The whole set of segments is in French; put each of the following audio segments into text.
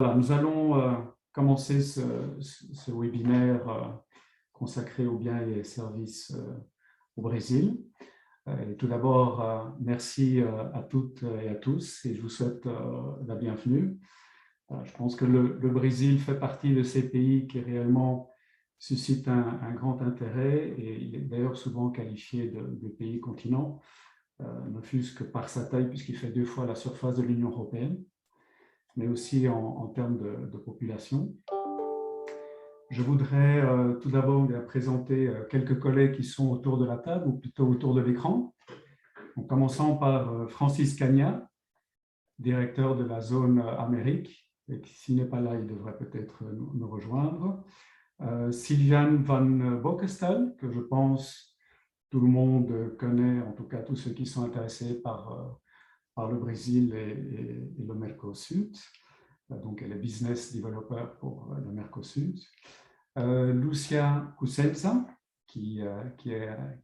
Voilà, nous allons commencer ce webinaire consacré aux biens et services au Brésil. Et tout d'abord, merci à toutes et à tous et je vous souhaite la bienvenue. Je pense que le Brésil fait partie de ces pays qui réellement suscitent un grand intérêt et il est d'ailleurs souvent qualifié de pays continent, ne fût-ce que par sa taille puisqu'il fait 2 fois la surface de l'Union européenne, mais aussi en termes de population. Je voudrais tout d'abord présenter quelques collègues qui sont autour de la table, ou plutôt autour de l'écran. En commençant par Francis Cagna, directeur de la zone Amérique, et s'il n'est pas là, il devrait peut-être nous rejoindre. Sylvian van Bockestal, que je pense tout le monde connaît, en tout cas tous ceux qui sont intéressés par le Brésil et le Mercosur. Donc, elle est business developer pour le Mercosur. Lucia Cosenza, qui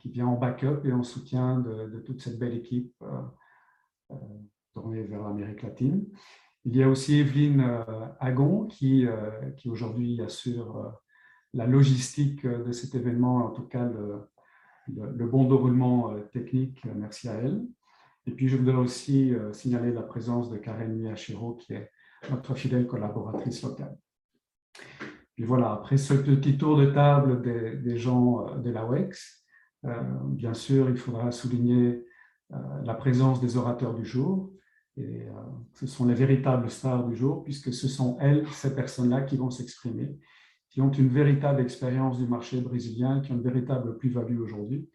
vient en backup et en soutien de toute cette belle équipe tournée vers l'Amérique latine. Il y a aussi Evelyne Agon, qui aujourd'hui assure la logistique de cet événement, en tout cas le bon déroulement technique, merci à elle. Et puis, je voudrais aussi signaler la présence de Karen Miyashiro, qui est notre fidèle collaboratrice locale. Et voilà, après ce petit tour de table des gens de la WEX, bien sûr, il faudra souligner la présence des orateurs du jour. Et ce sont les véritables stars du jour, puisque ce sont elles, ces personnes-là, qui vont s'exprimer, qui ont une véritable expérience du marché brésilien, qui ont une véritable plus-value aujourd'hui,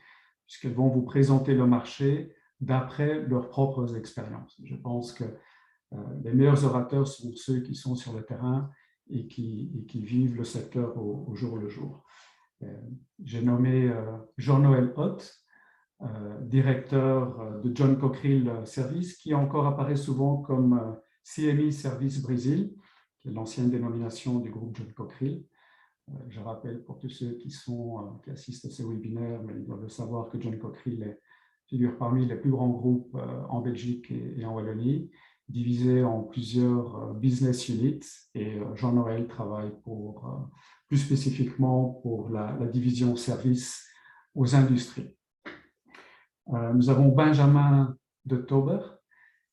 puisqu'elles vont vous présenter le marché d'après leurs propres expériences. Je pense que les meilleurs orateurs sont ceux qui sont sur le terrain et qui vivent le secteur au jour le jour. J'ai nommé Jean-Noël Hott, directeur de John Cockerill Service, qui encore apparaît souvent comme CMI Service Brésil, qui est l'ancienne dénomination du groupe John Cockerill. Je rappelle pour tous ceux qui assistent à ce webinaire, mais ils doivent le savoir que John Cockerill figure parmi les plus grands groupes en Belgique et en Wallonie, divisé en plusieurs business units, et Jean-Noël travaille plus spécifiquement pour la division service aux industries. Nous avons Benjamin de Tauber,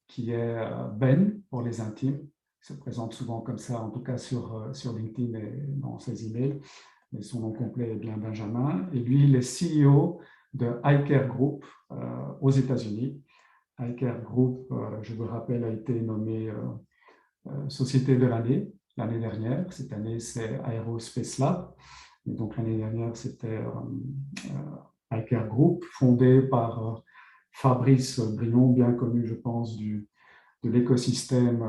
qui est Ben pour les intimes, il se présente souvent comme ça, en tout cas sur LinkedIn et dans ses emails, mais son nom complet est bien Benjamin, et lui, il est CEO de iCare Group aux États-Unis. iCare Group, je vous rappelle, a été nommé Société de l'année dernière. Cette année, c'est Aerospace Lab. Et donc, l'année dernière, c'était iCare Group, fondé par Fabrice Brion, bien connu, je pense, de l'écosystème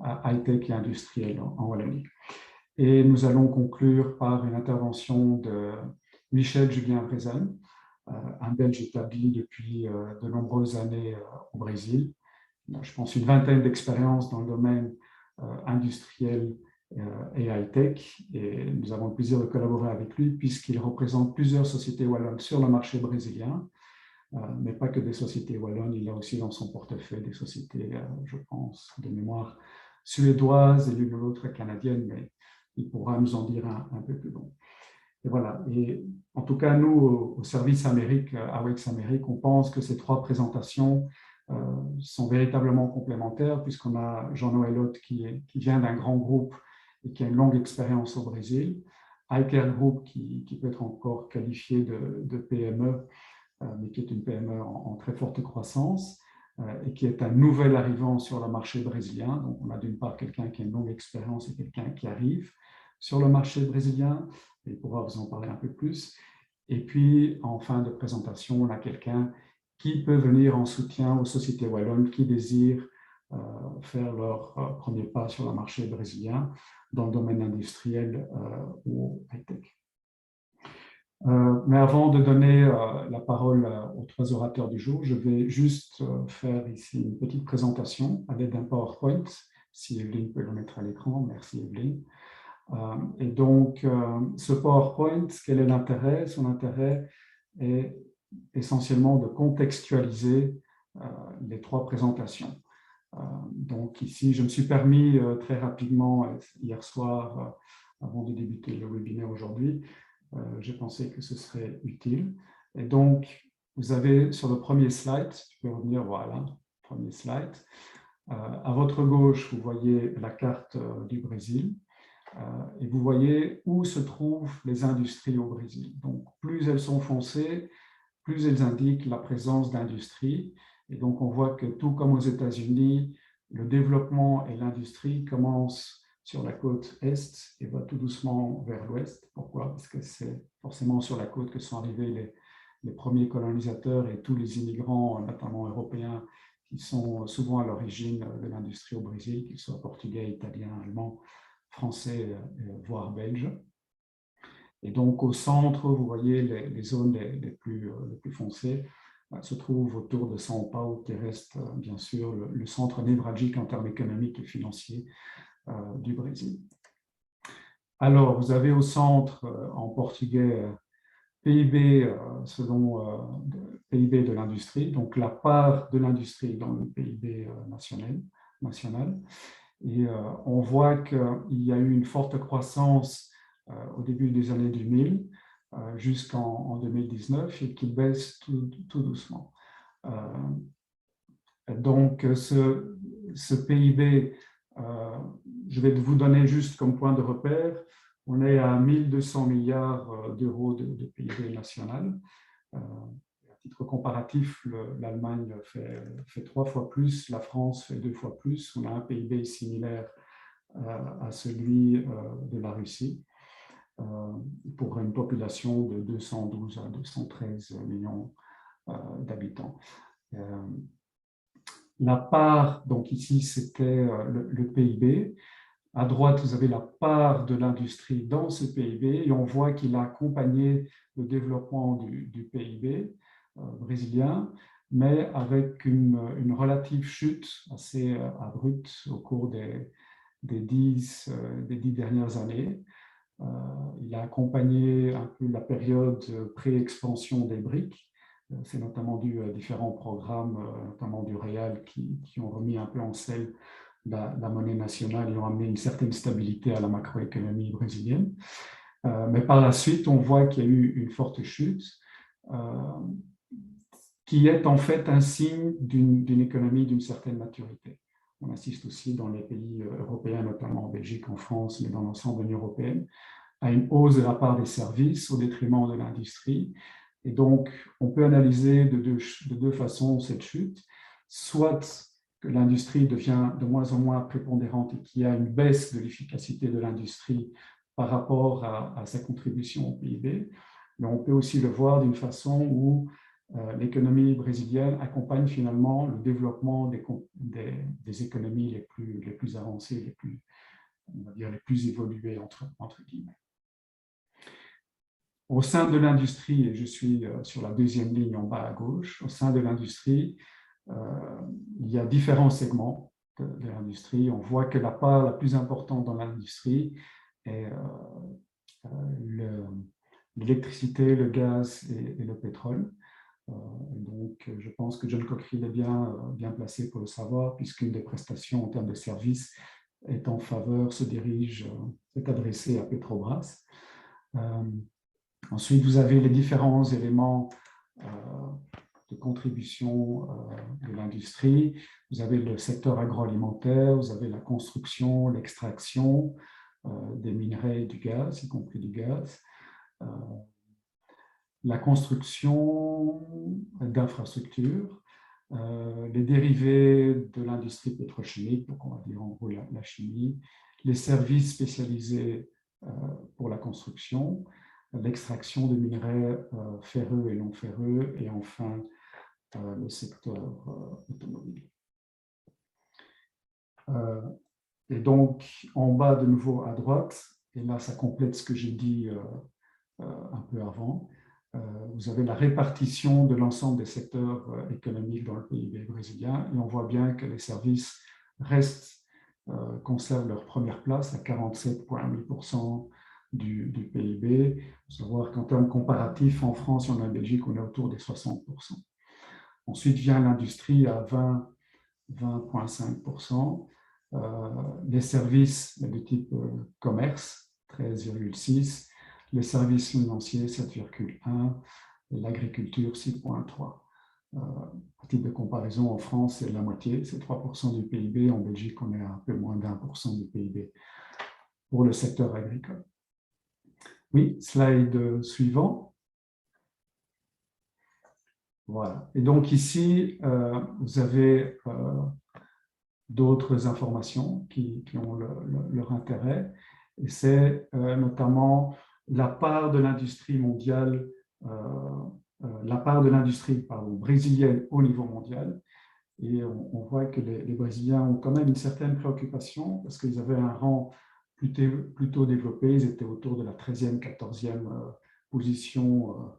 high-tech et industriel en Wallonie. Et nous allons conclure par une intervention de Michel Julien Brezen, un Belge établi depuis de nombreuses années au Brésil. Je pense une vingtaine d'expériences dans le domaine industriel et high-tech. Et nous avons le plaisir de collaborer avec lui puisqu'il représente plusieurs sociétés wallonnes sur le marché brésilien, mais pas que des sociétés wallonnes. Il a aussi dans son portefeuille des sociétés, je pense, de mémoire suédoises et l'une ou l'autre canadienne, mais il pourra nous en dire un peu plus long. Et voilà. Et en tout cas, nous, au service Amérique, à WEX Amérique, on pense que ces 3 présentations sont véritablement complémentaires, puisqu'on a Jean-Noël Hott qui vient d'un grand groupe et qui a une longue expérience au Brésil, iCare Group qui peut être encore qualifié de PME, mais qui est une PME en très forte croissance, et qui est un nouvel arrivant sur le marché brésilien. Donc, on a d'une part quelqu'un qui a une longue expérience et quelqu'un qui arrive sur le marché brésilien, et il pourra vous en parler un peu plus. Et puis, en fin de présentation, on a quelqu'un qui peut venir en soutien aux sociétés wallonnes qui désirent faire leur premier pas sur le marché brésilien dans le domaine industriel ou high-tech. Mais avant de donner la parole aux 3 orateurs du jour, je vais juste faire ici une petite présentation à l'aide d'un PowerPoint, si Evelyne peut le mettre à l'écran. Merci Evelyne. Et donc, ce PowerPoint, quel est l'intérêt? Son intérêt est essentiellement de contextualiser les 3 présentations. Donc ici, je me suis permis très rapidement, hier soir, avant de débuter le webinaire aujourd'hui, j'ai pensé que ce serait utile. Et donc, vous avez sur le premier slide, tu peux revenir, voilà, premier slide. À votre gauche, vous voyez la carte du Brésil et vous voyez où se trouvent les industries au Brésil. Donc, plus elles sont foncées, plus elles indiquent la présence d'industries. Et donc, on voit que tout comme aux États-Unis, le développement et l'industrie commencent sur la côte est et va tout doucement vers l'ouest. Pourquoi? Parce que c'est forcément sur la côte que sont arrivés les premiers colonisateurs et tous les immigrants, notamment européens, qui sont souvent à l'origine de l'industrie au Brésil, qu'ils soient portugais, italiens, allemands, français, voire belges. Et donc, au centre, vous voyez les zones les plus foncées se trouvent autour de São Paulo, qui reste bien sûr le centre névralgique en termes économiques et financiers du Brésil. Alors, vous avez au centre, en portugais, PIB selon PIB de l'industrie, donc la part de l'industrie dans le PIB national. Et on voit qu'il y a eu une forte croissance au début des années 2000 jusqu'en 2019 et qui baisse tout doucement. Donc, ce PIB, je vais vous donner juste comme point de repère, on est à 1200 milliards d'euros de PIB national. À titre comparatif, l'Allemagne fait 3 fois plus, la France fait 2 fois plus. On a un PIB similaire à celui de la Russie, pour une population de 212 à 213 millions d'habitants. La part, donc ici c'était le PIB. À droite, vous avez la part de l'industrie dans ce PIB et on voit qu'il a accompagné le développement du PIB brésilien, mais avec une relative chute assez abrupte au cours des 10 dernières années. Il a accompagné un peu la période pré-expansion des BRIC. C'est notamment dû à différents programmes, notamment du Real, qui ont remis un peu en selle la monnaie nationale et ont amené une certaine stabilité à la macroéconomie brésilienne. Mais par la suite, on voit qu'il y a eu une forte chute qui est en fait un signe d'une économie d'une certaine maturité. On assiste aussi dans les pays européens, notamment en Belgique, en France, mais dans l'ensemble de l'Union européenne, à une hausse de la part des services au détriment de l'industrie. Et donc, on peut analyser de deux façons cette chute, soit que l'industrie devient de moins en moins prépondérante et qu'il y a une baisse de l'efficacité de l'industrie par rapport à sa contribution au PIB, mais on peut aussi le voir d'une façon où l'économie brésilienne accompagne finalement le développement des économies les plus avancées, on va dire les plus évoluées entre guillemets. Au sein de l'industrie, et je suis sur la deuxième ligne en bas à gauche, au sein de l'industrie, il y a différents segments de l'industrie. On voit que la part la plus importante dans l'industrie est l'électricité, le gaz et le pétrole. Donc, je pense que John Cockerill est bien placé pour le savoir, puisqu'une des prestations en termes de services est en faveur, est adressée à Petrobras. Ensuite, vous avez les différents éléments de contribution de l'industrie. Vous avez le secteur agroalimentaire, vous avez la construction, l'extraction des minerais et du gaz, y compris du gaz. La construction d'infrastructures, les dérivés de l'industrie pétrochimique, donc on va dire en gros la chimie, les services spécialisés pour la construction, l'extraction de minerais ferreux et non ferreux, et enfin le secteur automobile. Et donc, en bas de nouveau à droite, et là ça complète ce que j'ai dit un peu avant, vous avez la répartition de l'ensemble des secteurs économiques dans le PIB brésilien, et on voit bien que les services conservent leur première place à 47,8% du PIB. Il faut savoir qu'en termes comparatifs, en France et en Belgique, on est autour des 60%. Ensuite vient l'industrie à 20,5%. Les services de type commerce, 13,6%. Les services financiers, 7,1%. Et l'agriculture, 6,3%. À titre de comparaison, en France, c'est la moitié, c'est 3% du PIB. En Belgique, on est à un peu moins d'1% du PIB pour le secteur agricole. Oui, slide suivant. Voilà. Et donc ici, vous avez d'autres informations qui ont leur intérêt. Et c'est notamment la part de l'industrie mondiale, brésilienne au niveau mondial. Et on voit que les Brésiliens ont quand même une certaine préoccupation parce qu'ils avaient un rang plutôt développé. Ils étaient autour de la 13e, 14e position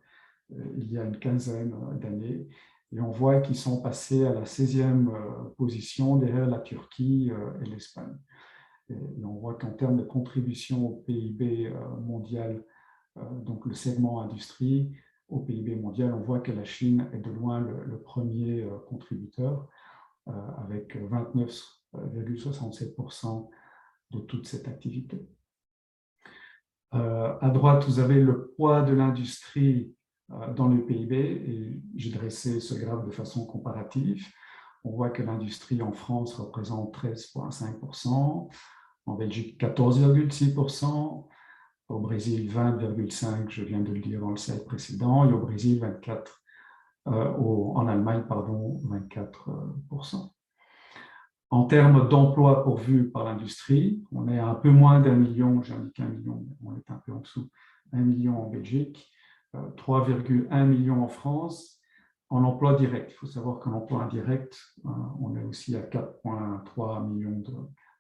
il y a une quinzaine d'années. Et on voit qu'ils sont passés à la 16e position derrière la Turquie et l'Espagne. Et on voit qu'en termes de contribution au PIB mondial, donc le segment industrie, au PIB mondial, on voit que la Chine est de loin le premier contributeur avec 29,67% de toute cette activité. À droite, vous avez le poids de l'industrie dans le PIB et j'ai dressé ce graphe de façon comparative. On voit que l'industrie en France représente 13,5%, en Belgique 14,6%, au Brésil 20,5%, je viens de le dire dans le slide précédent, et au Brésil 24%, en Allemagne, pardon, 24%. En termes d'emplois pourvus par l'industrie, on est à un peu moins d'1 million, j'ai indiqué 1 million, mais on est un peu en dessous, 1 million en Belgique, 3,1 millions en France. En emploi direct, il faut savoir qu'en emploi indirect, on est aussi à 4,3 millions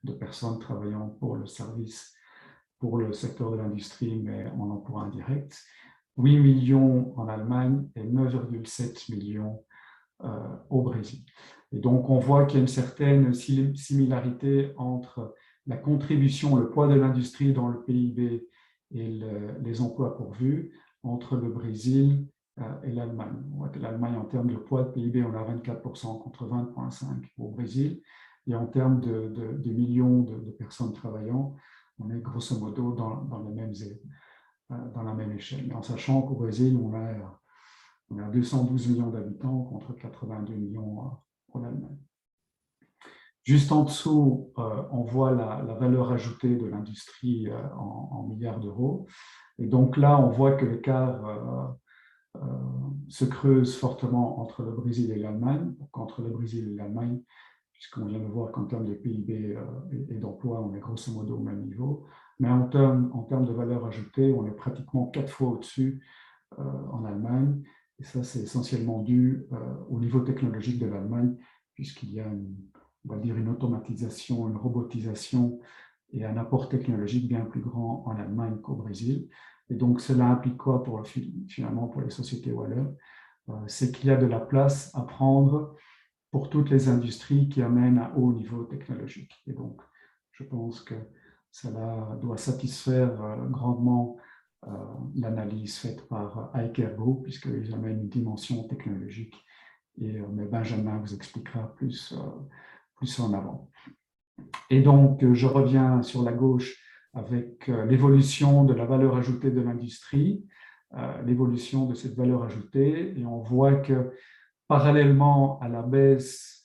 de personnes travaillant pour le service, pour le secteur de l'industrie, mais en emploi indirect. 8 millions en Allemagne et 9,7 millions au Brésil. Et donc, on voit qu'il y a une certaine similarité entre la contribution, le poids de l'industrie dans le PIB et les emplois pourvus entre le Brésil et l'Allemagne. On voit que l'Allemagne, en termes de poids de PIB, on a 24% contre 20,5% au Brésil. Et en termes de millions de personnes travaillant, on est grosso modo dans la même échelle. Mais en sachant qu'au Brésil, on a 212 millions d'habitants contre 82 millions en Allemagne. Juste en dessous, on voit la valeur ajoutée de l'industrie en milliards d'euros. Et donc là, on voit que l'écart se creuse fortement entre le Brésil et l'Allemagne. Donc entre le Brésil et l'Allemagne, puisqu'on vient de voir qu'en termes de PIB et d'emploi, on est grosso modo au même niveau. Mais en termes de valeur ajoutée, on est pratiquement 4 fois au-dessus en Allemagne. Et ça, c'est essentiellement dû au niveau technologique de l'Allemagne, puisqu'il y a on va dire une automatisation, une robotisation et un apport technologique bien plus grand en Allemagne qu'au Brésil. Et donc, cela implique quoi finalement pour les sociétés wallonnes? C'est qu'il y a de la place à prendre pour toutes les industries qui amènent un haut niveau technologique. Et donc, je pense que cela doit satisfaire grandement l'analyse faite par iCare Group, puisqu'ils amènent une dimension technologique. Mais Benjamin vous expliquera plus en avant. Et donc, je reviens sur la gauche avec l'évolution de la valeur ajoutée de l'industrie, l'évolution de cette valeur ajoutée, et on voit que parallèlement à la baisse,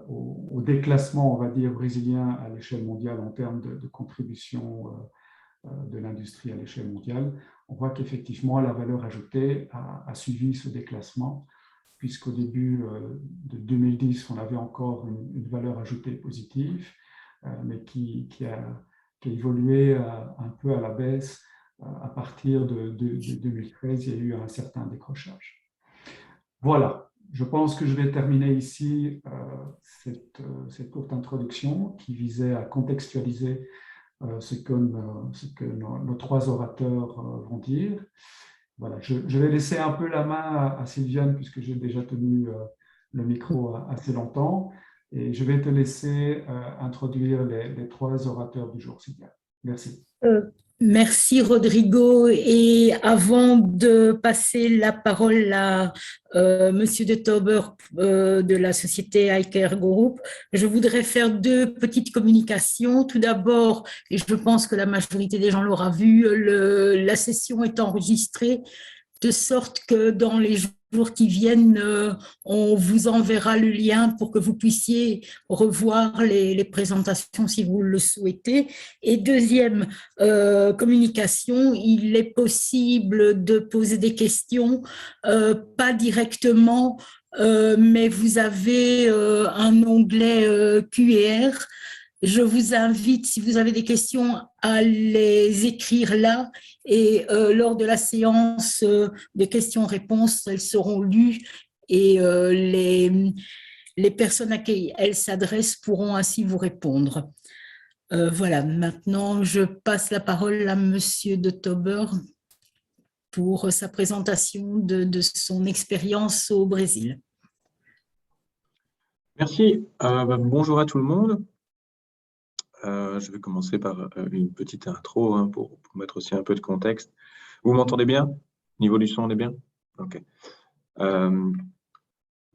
au déclassement, on va dire, brésilien à l'échelle mondiale en termes de contribution de l'industrie à l'échelle mondiale, on voit qu'effectivement la valeur ajoutée a suivi ce déclassement, puisqu'au début de 2010, on avait encore une valeur ajoutée positive, mais qui a évolué un peu à la baisse à partir de 2013. Il y a eu un certain décrochage. Voilà, je pense que je vais terminer ici cette courte introduction qui visait à contextualiser ce que nos 3 orateurs vont dire. Voilà, je vais laisser un peu la main à Sylviane puisque j'ai déjà tenu le micro assez longtemps et je vais te laisser introduire les 3 orateurs du jour, Sylviane. Merci. Merci Rodrigo. Et avant de passer la parole à Monsieur de Tauber de la société iCare Group, je voudrais faire deux petites communications. Tout d'abord, et je pense que la majorité des gens l'aura vu, la session est enregistrée de sorte que dans les jours qui viennent, on vous enverra le lien pour que vous puissiez revoir les présentations si vous le souhaitez. Et deuxième communication, il est possible de poser des questions, pas directement, mais vous avez un onglet Q&R. Je vous invite, si vous avez des questions, à les écrire là et lors de la séance de questions-réponses, elles seront lues et les personnes à qui elles s'adressent pourront ainsi vous répondre. Voilà, maintenant je passe la parole à Monsieur de Tauber pour sa présentation de son expérience au Brésil. Merci. Bonjour à tout le monde. Je vais commencer par une petite intro hein, pour mettre aussi un peu de contexte. Vous m'entendez bien? Niveau du son, on est bien? Ok.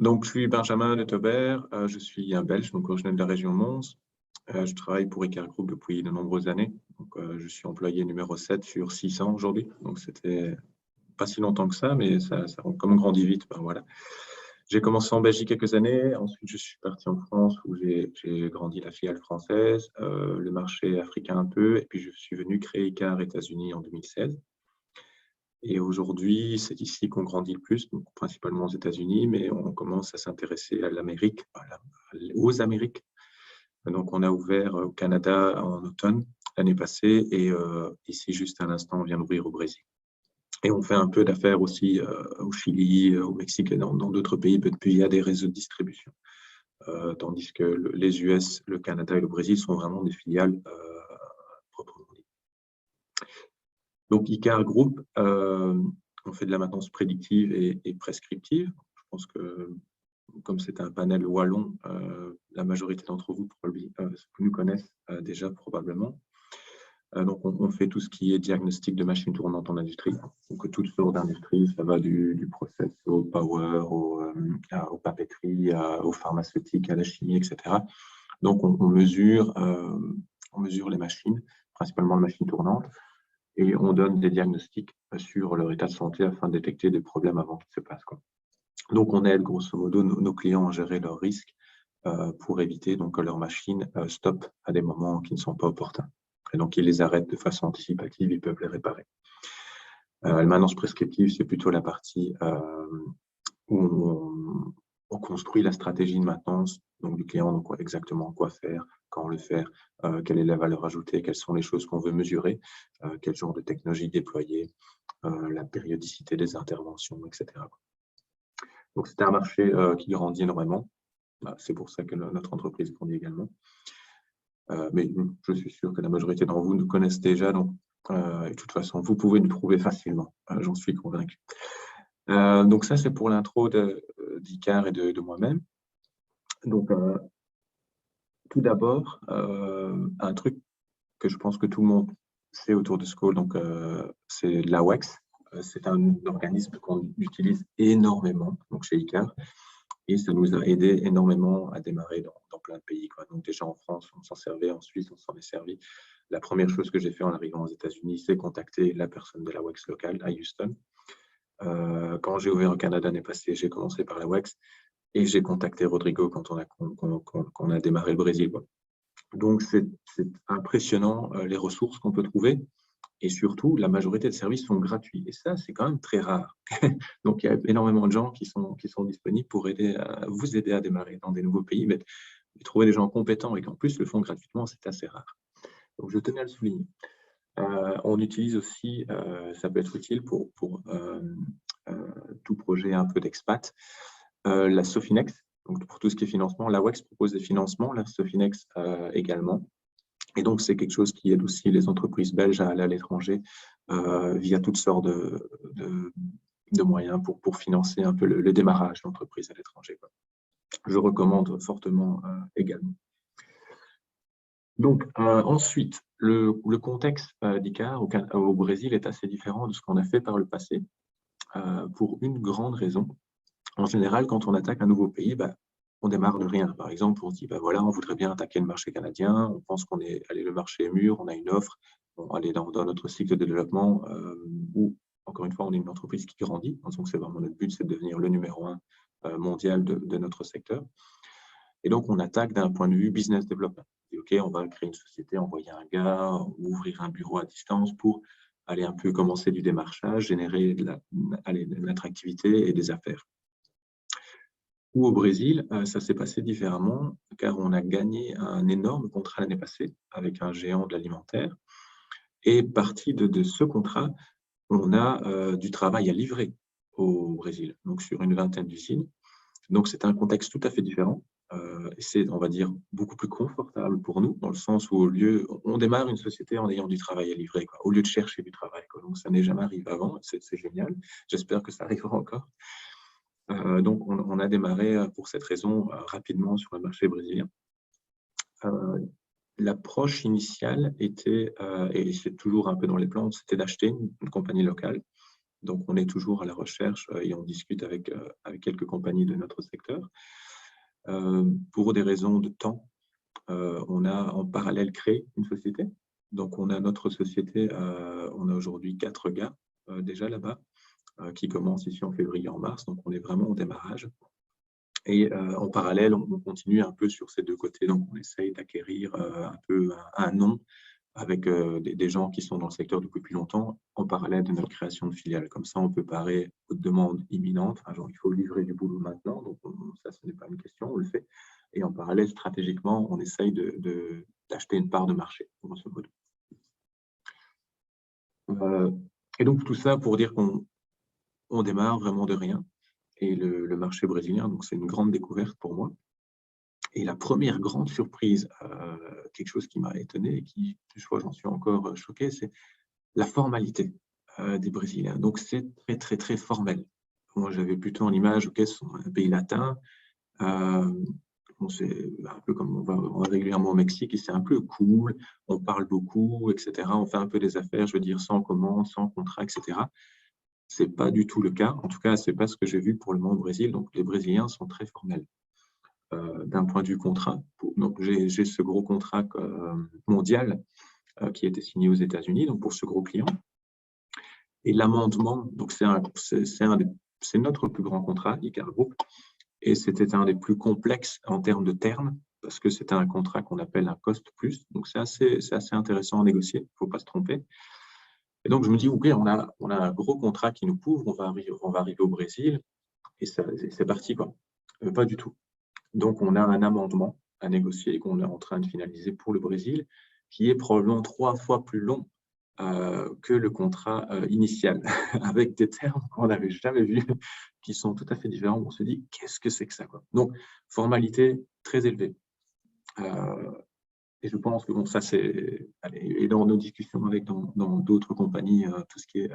Donc, je suis Benjamin de Tauber, je suis un Belge, donc originaire de la région Mons. Je travaille pour iCare Group depuis de nombreuses années. Donc, je suis employé numéro 7 sur 600 aujourd'hui. Donc, c'était pas si longtemps que ça, mais ça a quand même grandi vite. Ben, voilà. J'ai commencé en Belgique quelques années, ensuite je suis parti en France où j'ai grandi la filiale française, le marché africain un peu, et puis je suis venu créer iCare États-Unis en 2016. Et aujourd'hui, c'est ici qu'on grandit le plus, donc principalement aux États-Unis, mais on commence à s'intéresser à l'Amérique, aux Amériques. Donc on a ouvert au Canada en automne l'année passée, et ici juste à l'instant, on vient d'ouvrir au Brésil. Et on fait un peu d'affaires aussi au Chili, au Mexique et dans d'autres pays, depuis il y a des réseaux de distribution. Tandis que les US, le Canada et le Brésil sont vraiment des filiales proprement dites. Donc, iCare Group, on fait de la maintenance prédictive et prescriptive. Je pense que, comme c'est un panel wallon, la majorité d'entre vous nous connaissent déjà probablement. Donc, on fait tout ce qui est diagnostic de machines tournantes en industrie. Donc, toutes sortes d'industries, ça va du process au power, aux papeteries, aux pharmaceutiques, à la chimie, etc. Donc, on mesure les machines, principalement les machines tournantes, et on donne des diagnostics sur leur état de santé afin de détecter des problèmes avant qu'ils se passent, quoi. Donc, on aide grosso modo nos clients à gérer leurs risques pour éviter donc, que leurs machines stoppent à des moments qui ne sont pas opportuns. Et donc, ils les arrêtent de façon anticipative, ils peuvent les réparer. La maintenance prescriptive, c'est plutôt la partie où on construit la stratégie de maintenance donc, du client, donc exactement quoi faire, quand le faire, quelle est la valeur ajoutée, quelles sont les choses qu'on veut mesurer, quel genre de technologie déployer, la périodicité des interventions, etc. Donc, c'est un marché qui grandit énormément. C'est pour ça que notre entreprise grandit également. Mais je suis sûr que la majorité d'entre vous nous connaissent déjà, donc et de toute façon, vous pouvez nous trouver facilement, j'en suis convaincu. Donc ça, c'est pour l'intro d'iCare et de moi-même. Donc, tout d'abord, un truc que je pense que tout le monde sait autour de ce call, donc c'est l'AWEX. C'est un organisme qu'on utilise énormément donc chez iCare. Et ça nous a aidé énormément à démarrer dans plein de pays, quoi. Donc déjà en France, on s'en servait, en Suisse, on s'en est servi. La première chose que j'ai fait en arrivant aux États-Unis, c'est contacter la personne de la WEX locale à Houston. Quand j'ai ouvert au Canada l'année passée, j'ai commencé par la WEX et j'ai contacté Rodrigo quand on a démarré le Brésil, quoi. Donc c'est impressionnant les ressources qu'on peut trouver. Et surtout, la majorité de services sont gratuits. Et ça, c'est quand même très rare. Donc, il y a énormément de gens qui sont disponibles pour vous aider à démarrer dans des nouveaux pays. Mais trouver des gens compétents et qui en plus le font gratuitement, c'est assez rare. Donc, je tenais à le souligner. On utilise aussi, ça peut être utile pour tout projet un peu d'expat, la Sofinex. Donc, pour tout ce qui est financement, la WEX propose des financements, la Sofinex également. Et donc, c'est quelque chose qui aide aussi les entreprises belges à aller à l'étranger via toutes sortes de moyens pour financer un peu le démarrage d'entreprise à l'étranger. Je recommande fortement également. Donc, ensuite, le contexte d'ICAR au Brésil est assez différent de ce qu'on a fait par le passé, pour une grande raison. En général, quand on attaque un nouveau pays, on démarre de rien. Par exemple, on se dit, voilà, on voudrait bien attaquer le marché canadien, on pense qu'on est, allez, le marché est mûr, on a une offre, on est dans notre cycle de développement, où, encore une fois, on est une entreprise qui grandit. Donc, c'est vraiment notre but, c'est de devenir le numéro 1 mondial de notre secteur. Et donc, on attaque d'un point de vue business development. On dit, OK, on va créer une société, envoyer un gars, ouvrir un bureau à distance pour aller un peu commencer du démarchage, générer de l'attractivité et des affaires. Ou au Brésil, ça s'est passé différemment, car on a gagné un énorme contrat l'année passée avec un géant de l'alimentaire. Et parti de ce contrat, on a du travail à livrer au Brésil, donc sur une vingtaine d'usines. Donc, c'est un contexte tout à fait différent. C'est, on va dire, beaucoup plus confortable pour nous, dans le sens où on démarre une société en ayant du travail à livrer, quoi, au lieu de chercher du travail, quoi. Donc, ça n'est jamais arrivé avant, c'est génial. J'espère que ça arrivera encore. Donc, on a démarré pour cette raison rapidement sur le marché brésilien. L'approche initiale était, et c'est toujours un peu dans les plans, c'était d'acheter une compagnie locale. Donc, on est toujours à la recherche et on discute avec quelques compagnies de notre secteur. Pour des raisons de temps, on a en parallèle créé une société. Donc, on a notre société, on a aujourd'hui 4 gars déjà là-bas, qui commencent ici en février, en mars. Donc, on est vraiment au démarrage. Et en parallèle, on continue un peu sur ces deux côtés. Donc, on essaye d'acquérir un peu un nom avec des gens qui sont dans le secteur depuis plus longtemps, en parallèle de notre création de filiale. Comme ça, on peut parer aux demandes imminentes. Enfin, genre, il faut livrer du boulot maintenant, donc ça, ce n'est pas une question, on le fait. Et en parallèle, stratégiquement, on essaye d'acheter une part de marché, grosso modo. Et donc, tout ça pour dire qu'on démarre vraiment de rien. Et le marché brésilien, donc c'est une grande découverte pour moi. Et la première grande surprise, quelque chose qui m'a étonné et qui, toutefois, j'en suis encore choqué, c'est la formalité des Brésiliens. Donc, c'est très, très, très formel. Moi, j'avais plutôt en image, OK, ce sont un pays latin. C'est un peu comme on va régulièrement au Mexique, et c'est un peu cool, on parle beaucoup, etc. On fait un peu des affaires, je veux dire, sans commande, sans contrat, etc. Ce n'est pas du tout le cas. En tout cas, ce n'est pas ce que j'ai vu pour le moment au Brésil. Donc, les Brésiliens sont très formels. D'un point de vue contrat. Donc, j'ai ce gros contrat mondial qui a été signé aux États-Unis, donc pour ce gros client. Et l'amendement, donc c'est notre plus grand contrat, ICAR Group, et c'était un des plus complexes en termes de termes, parce que c'était un contrat qu'on appelle un cost plus. Donc, c'est assez intéressant à négocier, il ne faut pas se tromper. Et donc, je me dis, OK, on a un gros contrat qui nous couvre, on va arriver au Brésil, et c'est parti, quoi. Pas du tout. Donc, on a un amendement à négocier qu'on est en train de finaliser pour le Brésil, qui est probablement 3 fois plus long que le contrat initial, avec des termes qu'on n'avait jamais vus, qui sont tout à fait différents. On se dit, qu'est-ce que c'est que ça, quoi. Donc, formalité très élevée. Et je pense que bon, ça, c'est... Et dans nos discussions avec dans d'autres compagnies, tout ce qui est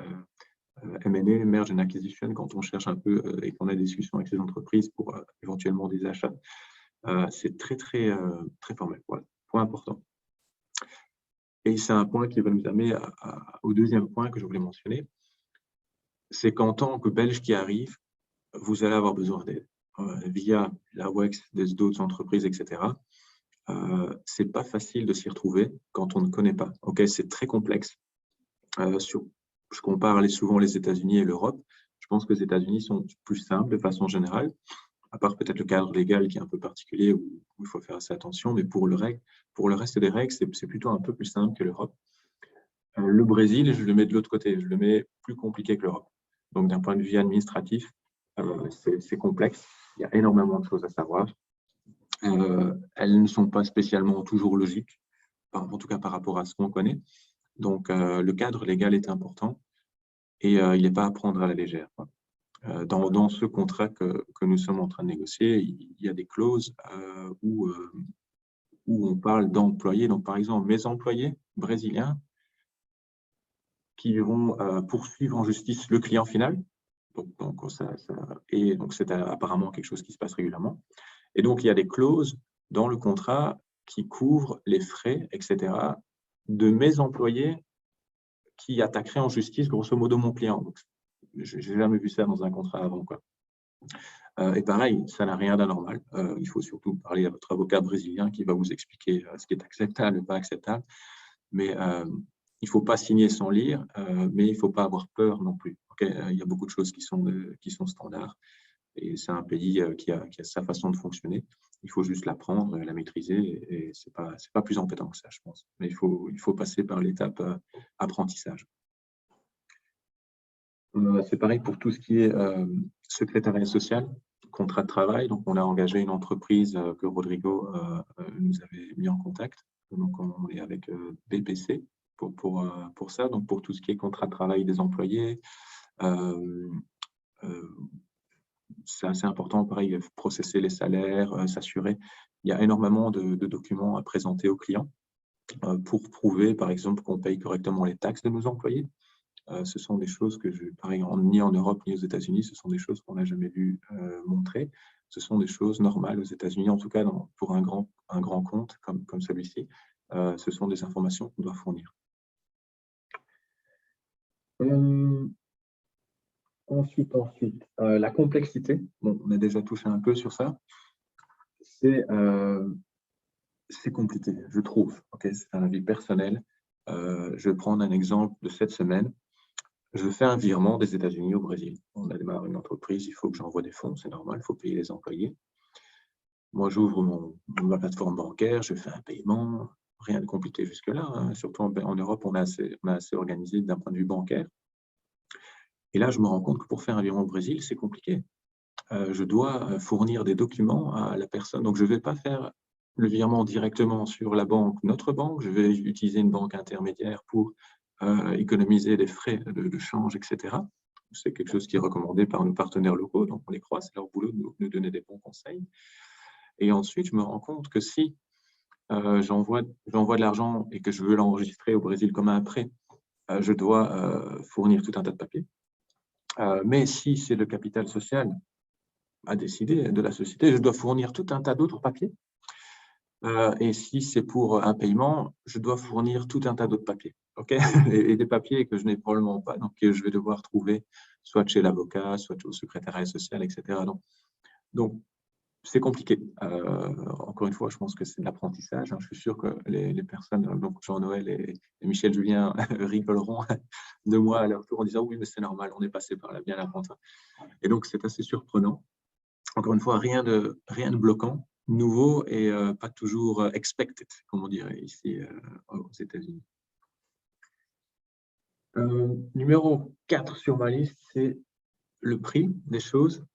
M&A, Merge and Acquisition, quand on cherche un peu et qu'on a des discussions avec ces entreprises pour éventuellement des achats, c'est très, très, très formel. Voilà, point important. Et c'est un point qui va nous amener au deuxième point que je voulais mentionner. C'est qu'en tant que Belge qui arrive, vous allez avoir besoin d'aide via la WEX, d'autres entreprises, etc. C'est pas facile de s'y retrouver quand on ne connaît pas. Okay, c'est très complexe. Je compare souvent les États-Unis et l'Europe. Je pense que les États-Unis sont plus simples de façon générale, à part peut-être le cadre légal qui est un peu particulier où il faut faire assez attention, mais pour le reste des règles, c'est plutôt un peu plus simple que l'Europe. Le Brésil, je le mets de l'autre côté, je le mets plus compliqué que l'Europe. Donc, d'un point de vue administratif, c'est complexe. Il y a énormément de choses à savoir. Elles ne sont pas spécialement toujours logiques, en tout cas par rapport à ce qu'on connaît. Donc, le cadre légal est important et il n'est pas à prendre à la légère. Dans ce contrat que nous sommes en train de négocier, il y a des clauses où on parle d'employés. Donc, par exemple, mes employés brésiliens qui vont poursuivre en justice le client final. Donc c'est apparemment quelque chose qui se passe régulièrement. Et donc, il y a des clauses dans le contrat qui couvre les frais, etc., de mes employés qui attaqueraient en justice, grosso modo, mon client. Donc, je n'ai jamais vu ça dans un contrat avant, quoi. Et pareil, ça n'a rien d'anormal. Il faut surtout parler à votre avocat brésilien qui va vous expliquer ce qui est acceptable et pas acceptable. Mais il ne faut pas signer sans lire, mais il ne faut pas avoir peur non plus. Okay, il y a beaucoup de choses qui sont standards. Et c'est un pays qui a sa façon de fonctionner. Il faut juste l'apprendre, la maîtriser. Et ce n'est pas plus embêtant que ça, je pense. Mais il faut passer par l'étape apprentissage. C'est pareil pour tout ce qui est secrétariat social, contrat de travail. Donc, on a engagé une entreprise que Rodrigo nous avait mis en contact. Donc, on est avec BPC pour ça. Donc, pour tout ce qui est contrat de travail des employés, c'est assez important, pareil, processer les salaires, s'assurer. Il y a énormément de documents à présenter aux clients pour prouver, par exemple, qu'on paye correctement les taxes de nos employés. Ce sont des choses que, pareil, ni en Europe ni aux États-Unis, ce sont des choses qu'on n'a jamais vu montrer. Ce sont des choses normales aux États-Unis, en tout cas pour un grand compte comme celui-ci. Ce sont des informations qu'on doit fournir. Ensuite, la complexité. Bon, on a déjà touché un peu sur ça. C'est compliqué, je trouve. Okay, c'est un avis personnel. Je vais prendre un exemple de cette semaine. Je fais un virement des États-Unis au Brésil. On a démarré une entreprise, il faut que j'envoie des fonds, c'est normal, il faut payer les employés. Moi, j'ouvre ma plateforme bancaire, je fais un paiement, rien de compliqué jusque-là. Hein. Surtout en Europe, on est assez organisé d'un point de vue bancaire. Et là, je me rends compte que pour faire un virement au Brésil, c'est compliqué. Je dois fournir des documents à la personne. Donc, je ne vais pas faire le virement directement sur la banque, notre banque. Je vais utiliser une banque intermédiaire pour économiser les frais de change, etc. C'est quelque chose qui est recommandé par nos partenaires locaux, donc on les croit, c'est leur boulot de nous donner des bons conseils. Et ensuite, je me rends compte que si j'envoie de l'argent et que je veux l'enregistrer au Brésil comme un prêt, je dois fournir tout un tas de papiers. Mais si c'est le capital social à décider de la société, je dois fournir tout un tas d'autres papiers. Et si c'est pour un paiement, je dois fournir tout un tas d'autres papiers. Okay, et des papiers que je n'ai probablement pas, donc que je vais devoir trouver soit chez l'avocat, soit au secrétariat social, etc. Donc c'est compliqué. Encore une fois, je pense que c'est de l'apprentissage. Hein. Je suis sûr que les personnes, donc Jean-Noël et Michel Julien, rigoleront de moi à leur tour en disant oui, mais c'est normal, on est passé par là, bien l'apprentissage. Et donc c'est assez surprenant. Encore une fois, rien de bloquant, nouveau et pas toujours expected, comme on dirait ici aux États-Unis. Numéro 4 sur ma liste, c'est le prix des choses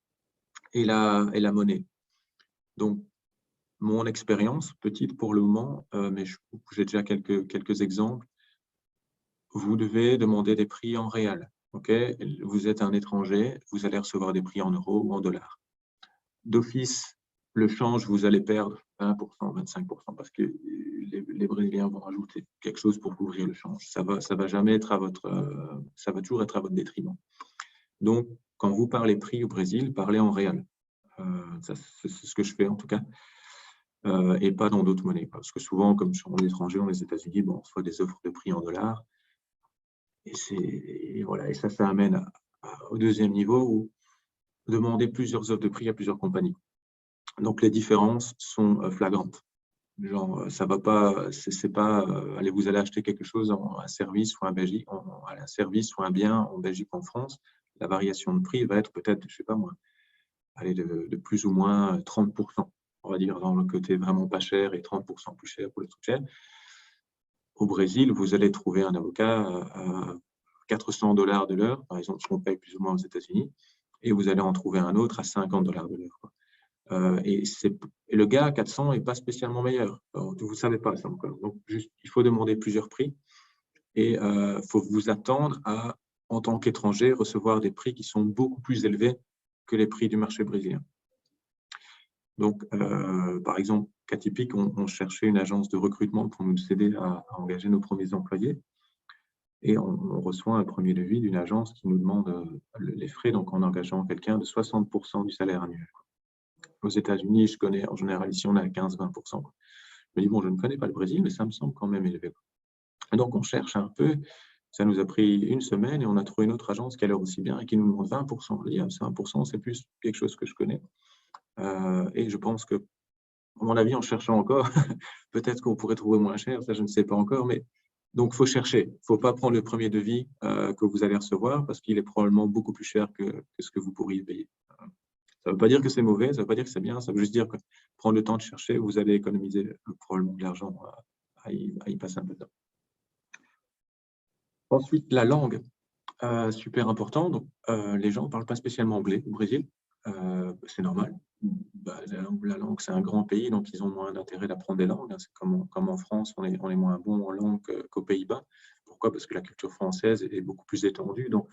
et la monnaie. Donc, mon expérience, petite pour le moment, mais j'ai déjà quelques exemples. Vous devez demander des prix en réal. Okay, vous êtes un étranger, vous allez recevoir des prix en euros ou en dollars. D'office, le change, vous allez perdre 20%, 25% parce que les Brésiliens vont rajouter quelque chose pour couvrir le change. Ça va jamais être ça va toujours être à votre détriment. Donc, quand vous parlez prix au Brésil, parlez en réal. C'est ce que je fais en tout cas. Et pas dans d'autres monnaies. Parce que souvent, comme je suis en étranger, dans les États-Unis, on reçoit des offres de prix en dollars. Et voilà, et ça amène au deuxième niveau où demander plusieurs offres de prix à plusieurs compagnies. Donc, les différences sont flagrantes. Genre, ça va pas, c'est pas, allez, vous allez acheter quelque chose, un service ou un service ou un bien en Belgique ou en France, la variation de prix va être peut-être, je sais pas moi, allez, de plus ou moins 30%, on va dire, dans le côté vraiment pas cher et 30% plus cher pour les trucs chers. Au Brésil, vous allez trouver un avocat à $400 de l'heure, par exemple, ce qu'on paye plus ou moins aux États-Unis, et vous allez en trouver un autre à $50 de l'heure. Et le gars à 400 n'est pas spécialement meilleur. Alors, vous ne savez pas ça encore. Donc, il faut demander plusieurs prix et il faut vous attendre à, en tant qu'étranger, recevoir des prix qui sont beaucoup plus élevés que les prix du marché brésilien. Donc, par exemple, cas typique, on cherchait une agence de recrutement pour nous aider à engager nos premiers employés. Et on reçoit un premier devis d'une agence qui nous demande les frais, donc en engageant quelqu'un de 60% du salaire annuel. Aux États-Unis, je connais en général, ici, on est à 15-20%. me dis, bon, je ne connais pas le Brésil, mais ça me semble quand même élevé. Et donc, on cherche un peu. Ça nous a pris une semaine et on a trouvé une autre agence qui a l'air aussi bien et qui nous demande 20%. Je dis, ah, c'est 1%, c'est plus quelque chose que je connais. Et je pense que, à mon avis, en cherchant encore, peut-être qu'on pourrait trouver moins cher, ça je ne sais pas encore, mais donc il faut chercher. Il ne faut pas prendre le premier devis que vous allez recevoir parce qu'il est probablement beaucoup plus cher que ce que vous pourriez payer. Ça ne veut pas dire que c'est mauvais, ça ne veut pas dire que c'est bien, ça veut juste dire que prendre le temps de chercher, vous allez économiser probablement de l'argent à y passer un peu de temps. Ensuite, la langue, super important. Donc, les gens ne parlent pas spécialement anglais au Brésil. C'est normal. La langue, c'est un grand pays, donc ils ont moins d'intérêt d'apprendre des langues. C'est comme en France, on est moins bon en langue qu'aux Pays-Bas. Pourquoi? Parce que la culture française est beaucoup plus étendue. Donc,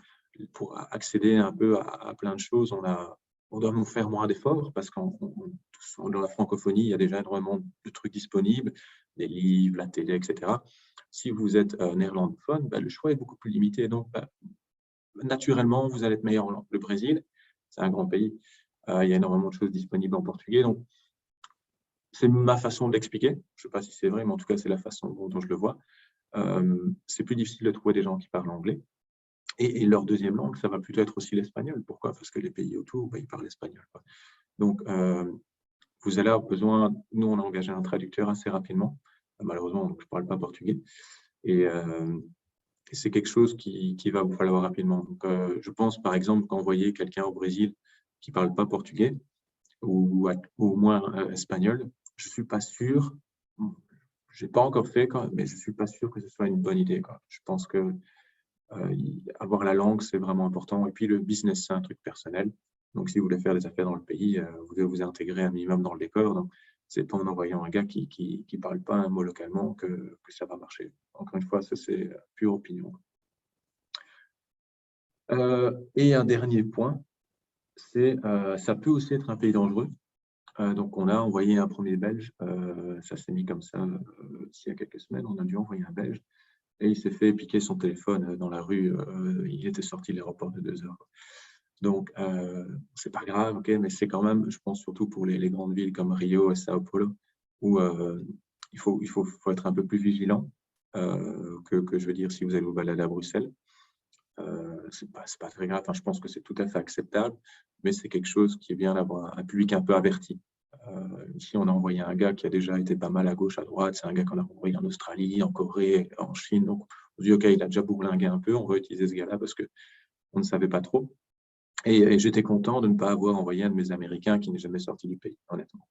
pour accéder un peu à plein de choses, on doit nous faire moins d'efforts parce que dans la francophonie, il y a déjà énormément de trucs disponibles, des livres, la télé, etc. Si vous êtes néerlandophone, le choix est beaucoup plus limité. Donc, naturellement, vous allez être meilleur en langue. Le Brésil, c'est un grand pays. Il y a énormément de choses disponibles en portugais. Donc, c'est ma façon de l'expliquer. Je ne sais pas si c'est vrai, mais en tout cas, c'est la façon dont je le vois. C'est plus difficile de trouver des gens qui parlent anglais. Et leur deuxième langue, ça va plutôt être aussi l'espagnol. Pourquoi? Parce que les pays autour, ils parlent espagnol. Donc, vous allez avoir besoin... Nous, on a engagé un traducteur assez rapidement. Malheureusement, je ne parle pas portugais. Et c'est quelque chose qui va vous falloir rapidement. Donc, je pense, par exemple, qu'envoyer quelqu'un au Brésil qui ne parle pas portugais ou au moins espagnol, je ne suis pas sûr, je n'ai pas encore fait, mais je ne suis pas sûr que ce soit une bonne idée. Je pense que avoir la langue, c'est vraiment important. Et puis, le business, c'est un truc personnel. Donc, si vous voulez faire des affaires dans le pays, vous devez vous intégrer un minimum dans le décor. Donc, ce n'est pas en envoyant un gars qui ne parle pas un mot localement que ça va marcher. Encore une fois, ça, c'est pure opinion. Et un dernier point, c'est ça peut aussi être un pays dangereux. Donc, on a envoyé un premier Belge. Ça s'est mis comme ça il y a quelques semaines. On a dû envoyer un Belge. Et il s'est fait piquer son téléphone dans la rue. Il était sorti de l'aéroport de 2 heures. Donc, c'est pas grave, okay, mais c'est quand même, je pense surtout pour les grandes villes comme Rio et Sao Paulo, où il faut être un peu plus vigilant que je veux dire, si vous allez vous balader à Bruxelles. C'est pas très grave. Enfin, je pense que c'est tout à fait acceptable, mais c'est quelque chose qui est bien d'avoir un public un peu averti. Ici, on a envoyé un gars qui a déjà été pas mal à gauche, à droite. C'est un gars qu'on a envoyé en Australie, en Corée, en Chine. Donc, on dit, OK, il a déjà bourlingué un peu. On va utiliser ce gars-là parce qu'on ne savait pas trop. Et j'étais content de ne pas avoir envoyé un de mes Américains qui n'est jamais sorti du pays, honnêtement.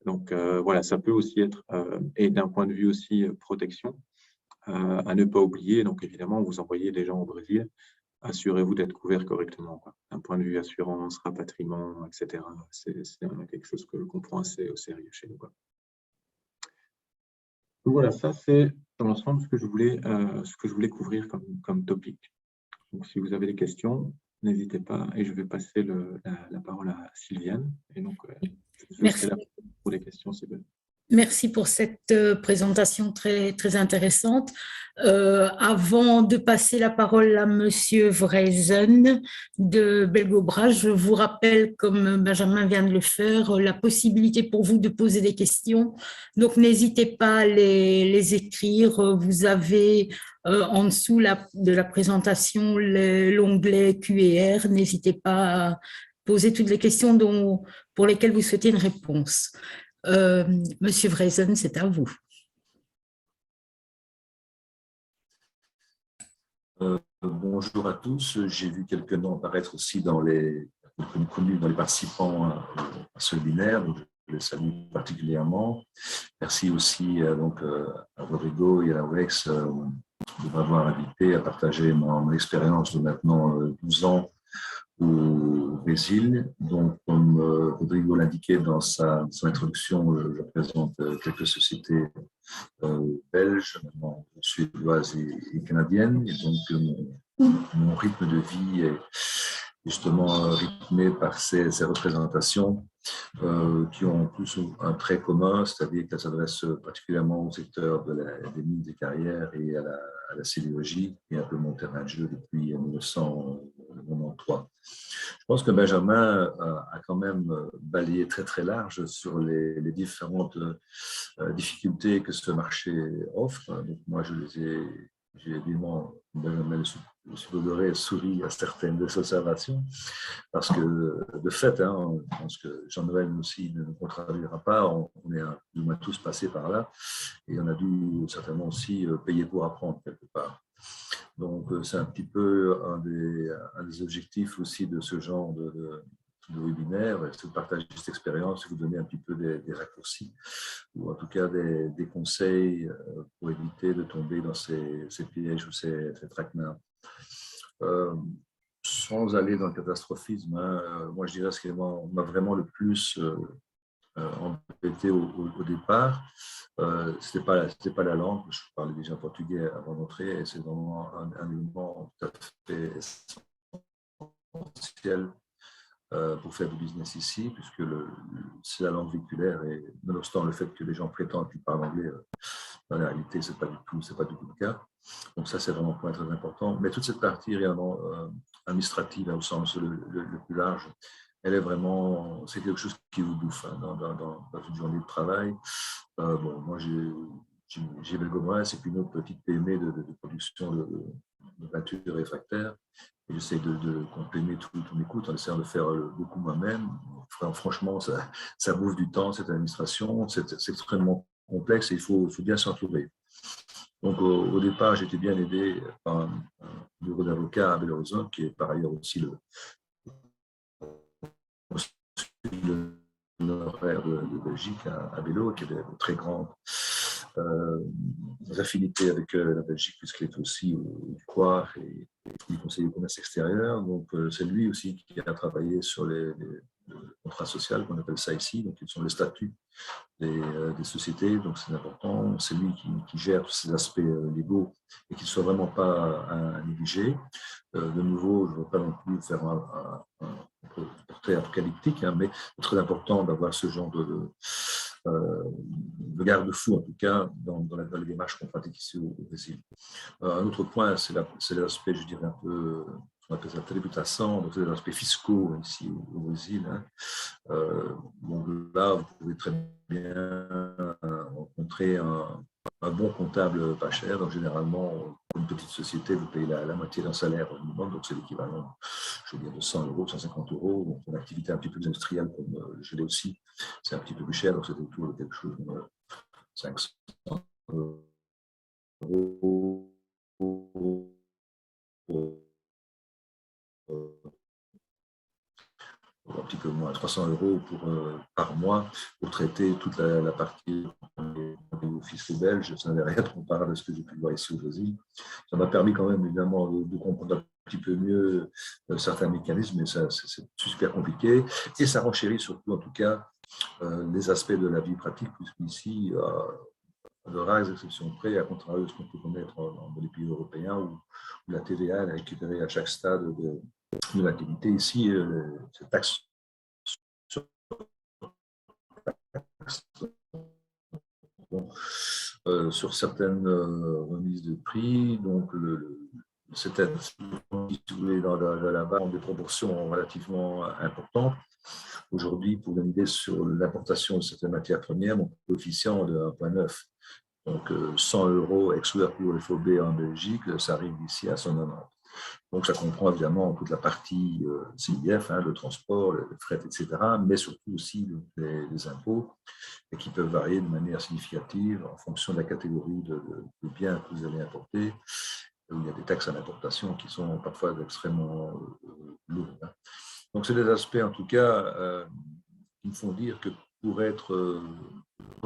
Donc, voilà, ça peut aussi être, et d'un point de vue aussi protection, à ne pas oublier. Donc, évidemment, vous envoyez des gens au Brésil, assurez-vous d'être couvert correctement. D'un point de vue assurance, rapatriement, etc. C'est quelque chose qu'on prend assez au sérieux chez nous. Donc voilà, ça c'est dans l'ensemble ce que je voulais couvrir comme topic. Donc si vous avez des questions, n'hésitez pas et je vais passer la parole à Sylviane. Et donc, je serai là pour les questions, c'est bon. Merci pour cette présentation très, très intéressante. Avant de passer la parole à Monsieur Vrezen de Belgobras, je vous rappelle, comme Benjamin vient de le faire, la possibilité pour vous de poser des questions. Donc, n'hésitez pas à les écrire. Vous avez en dessous de la présentation l'onglet Q&R. N'hésitez pas à poser toutes les questions pour lesquelles vous souhaitez une réponse. Monsieur Vrezen, c'est à vous. Bonjour à tous. J'ai vu quelques noms apparaître aussi dans les participants à ce webinaire. Je les salue particulièrement. Merci aussi à Rodrigo et à la WEX de m'avoir invité à partager mon expérience de maintenant 12 ans au Brésil. Donc, comme Rodrigo l'indiquait dans son introduction, je représente quelques sociétés belges, suédoises et canadiennes. Et donc, mon rythme de vie est justement rythmé par ces représentations qui ont tous un trait commun, c'est-à-dire qu'elles s'adressent particulièrement au secteur des mines des carrières et à la sidérurgie, qui est un peu mon terrain de jeu depuis 1990. donc 3. Je pense que Benjamin a quand même balayé très très large sur les différentes difficultés que ce marché offre. Donc moi, j'ai évidemment, Benjamin le subodoré sourit à certaines de ses observations, parce que de fait, hein, je pense que Jean-Noël aussi ne nous contrariera pas, on est plus ou moins tous passés par là, et on a dû certainement aussi payer pour apprendre quelque part. Donc, c'est un petit peu un des objectifs aussi de ce genre de webinaire, c'est de partager cette expérience et vous donner un petit peu des raccourcis ou en tout cas des conseils pour éviter de tomber dans ces pièges ou ces traquenards. Sans aller dans le catastrophisme, hein, moi je dirais ce qui m'a vraiment le plus embêté au départ, c'était pas la langue. Je parlais déjà portugais avant d'entrer et c'est vraiment un élément tout à fait essentiel pour faire du business ici, puisque c'est la langue véhiculaire et nonobstant le fait que les gens prétendent qu'ils parlent anglais, dans la réalité, c'est pas du tout le cas. Donc ça, c'est vraiment un point très important. Mais toute cette partie réellement administrative, au sens le plus large, elle est vraiment, c'est quelque chose qui vous bouffe hein, dans une journée de travail. Bon, moi, j'ai Belgombrès et puis une autre petite PME de production de peinture réfractaire. Et j'essaie de compléter tous mes coûts en essayant de faire beaucoup moi-même. Franchement, ça bouffe du temps, cette administration. C'est extrêmement complexe et il faut bien s'entourer. Donc, au départ, j'étais bien aidé par un bureau d'avocat à Belo Horizonte, qui est par ailleurs aussi l'horaire de Belgique à Belo, qui est de très grande affinités avec la Belgique, puisqu'il est aussi du COIR et du Conseil du commerce extérieur. Donc, c'est lui aussi qui a travaillé sur les contrats sociaux, qu'on appelle ça ici, donc ils sont les statuts des sociétés, donc c'est important. C'est lui qui gère tous ces aspects légaux et qui ne soit vraiment pas à négliger. De nouveau, je ne veux pas non plus faire un portrait apocalyptique, hein, mais c'est très important d'avoir ce genre de garde-fou, en tout cas, dans les démarches qu'on pratique ici au Brésil. Un autre point, c'est l'aspect, je dirais, un peu, on appelle ça tributação, donc c'est l'aspect fiscaux ici au Brésil. Hein. Donc là, vous pouvez très bien rencontrer un bon comptable pas cher. Donc généralement, pour une petite société, vous payez la moitié d'un salaire minimum, donc c'est l'équivalent, je veux dire, de 100 euros, 150 euros. Donc une activité un petit peu plus industrielle comme je l'ai aussi, c'est un petit peu plus cher, donc c'est autour de quelque chose comme 500 euros. Un petit peu moins, 300 euros par mois pour traiter toute la partie fiscaux belge. Ça n'avait rien de comparable à ce que j'ai pu voir ici au Brésil. Ça m'a permis quand même évidemment de comprendre un petit peu mieux certains mécanismes, mais c'est super compliqué. Et ça renchérit surtout, en tout cas, les aspects de la vie pratique, puisqu'ici, de rares exceptions près, à contrario de ce qu'on peut connaître dans les pays européens où la TVA est récupérée à chaque stade de l'activité. Ici, cette taxe sur certaines remises de prix, donc c'était dans la base des proportions relativement importantes. Aujourd'hui, pour une idée sur l'importation de certaines matières premières, mon coefficient de 1,9. Donc 100 euros exclus pour FOB en Belgique, ça arrive ici à 190. Donc, ça comprend évidemment toute la partie CIF, hein, le transport, le fret, etc., mais surtout aussi les impôts, et qui peuvent varier de manière significative en fonction de la catégorie de biens que vous allez importer. Où il y a des taxes à l'importation qui sont parfois extrêmement lourdes. Hein. Donc, c'est des aspects, en tout cas, qui me font dire que pour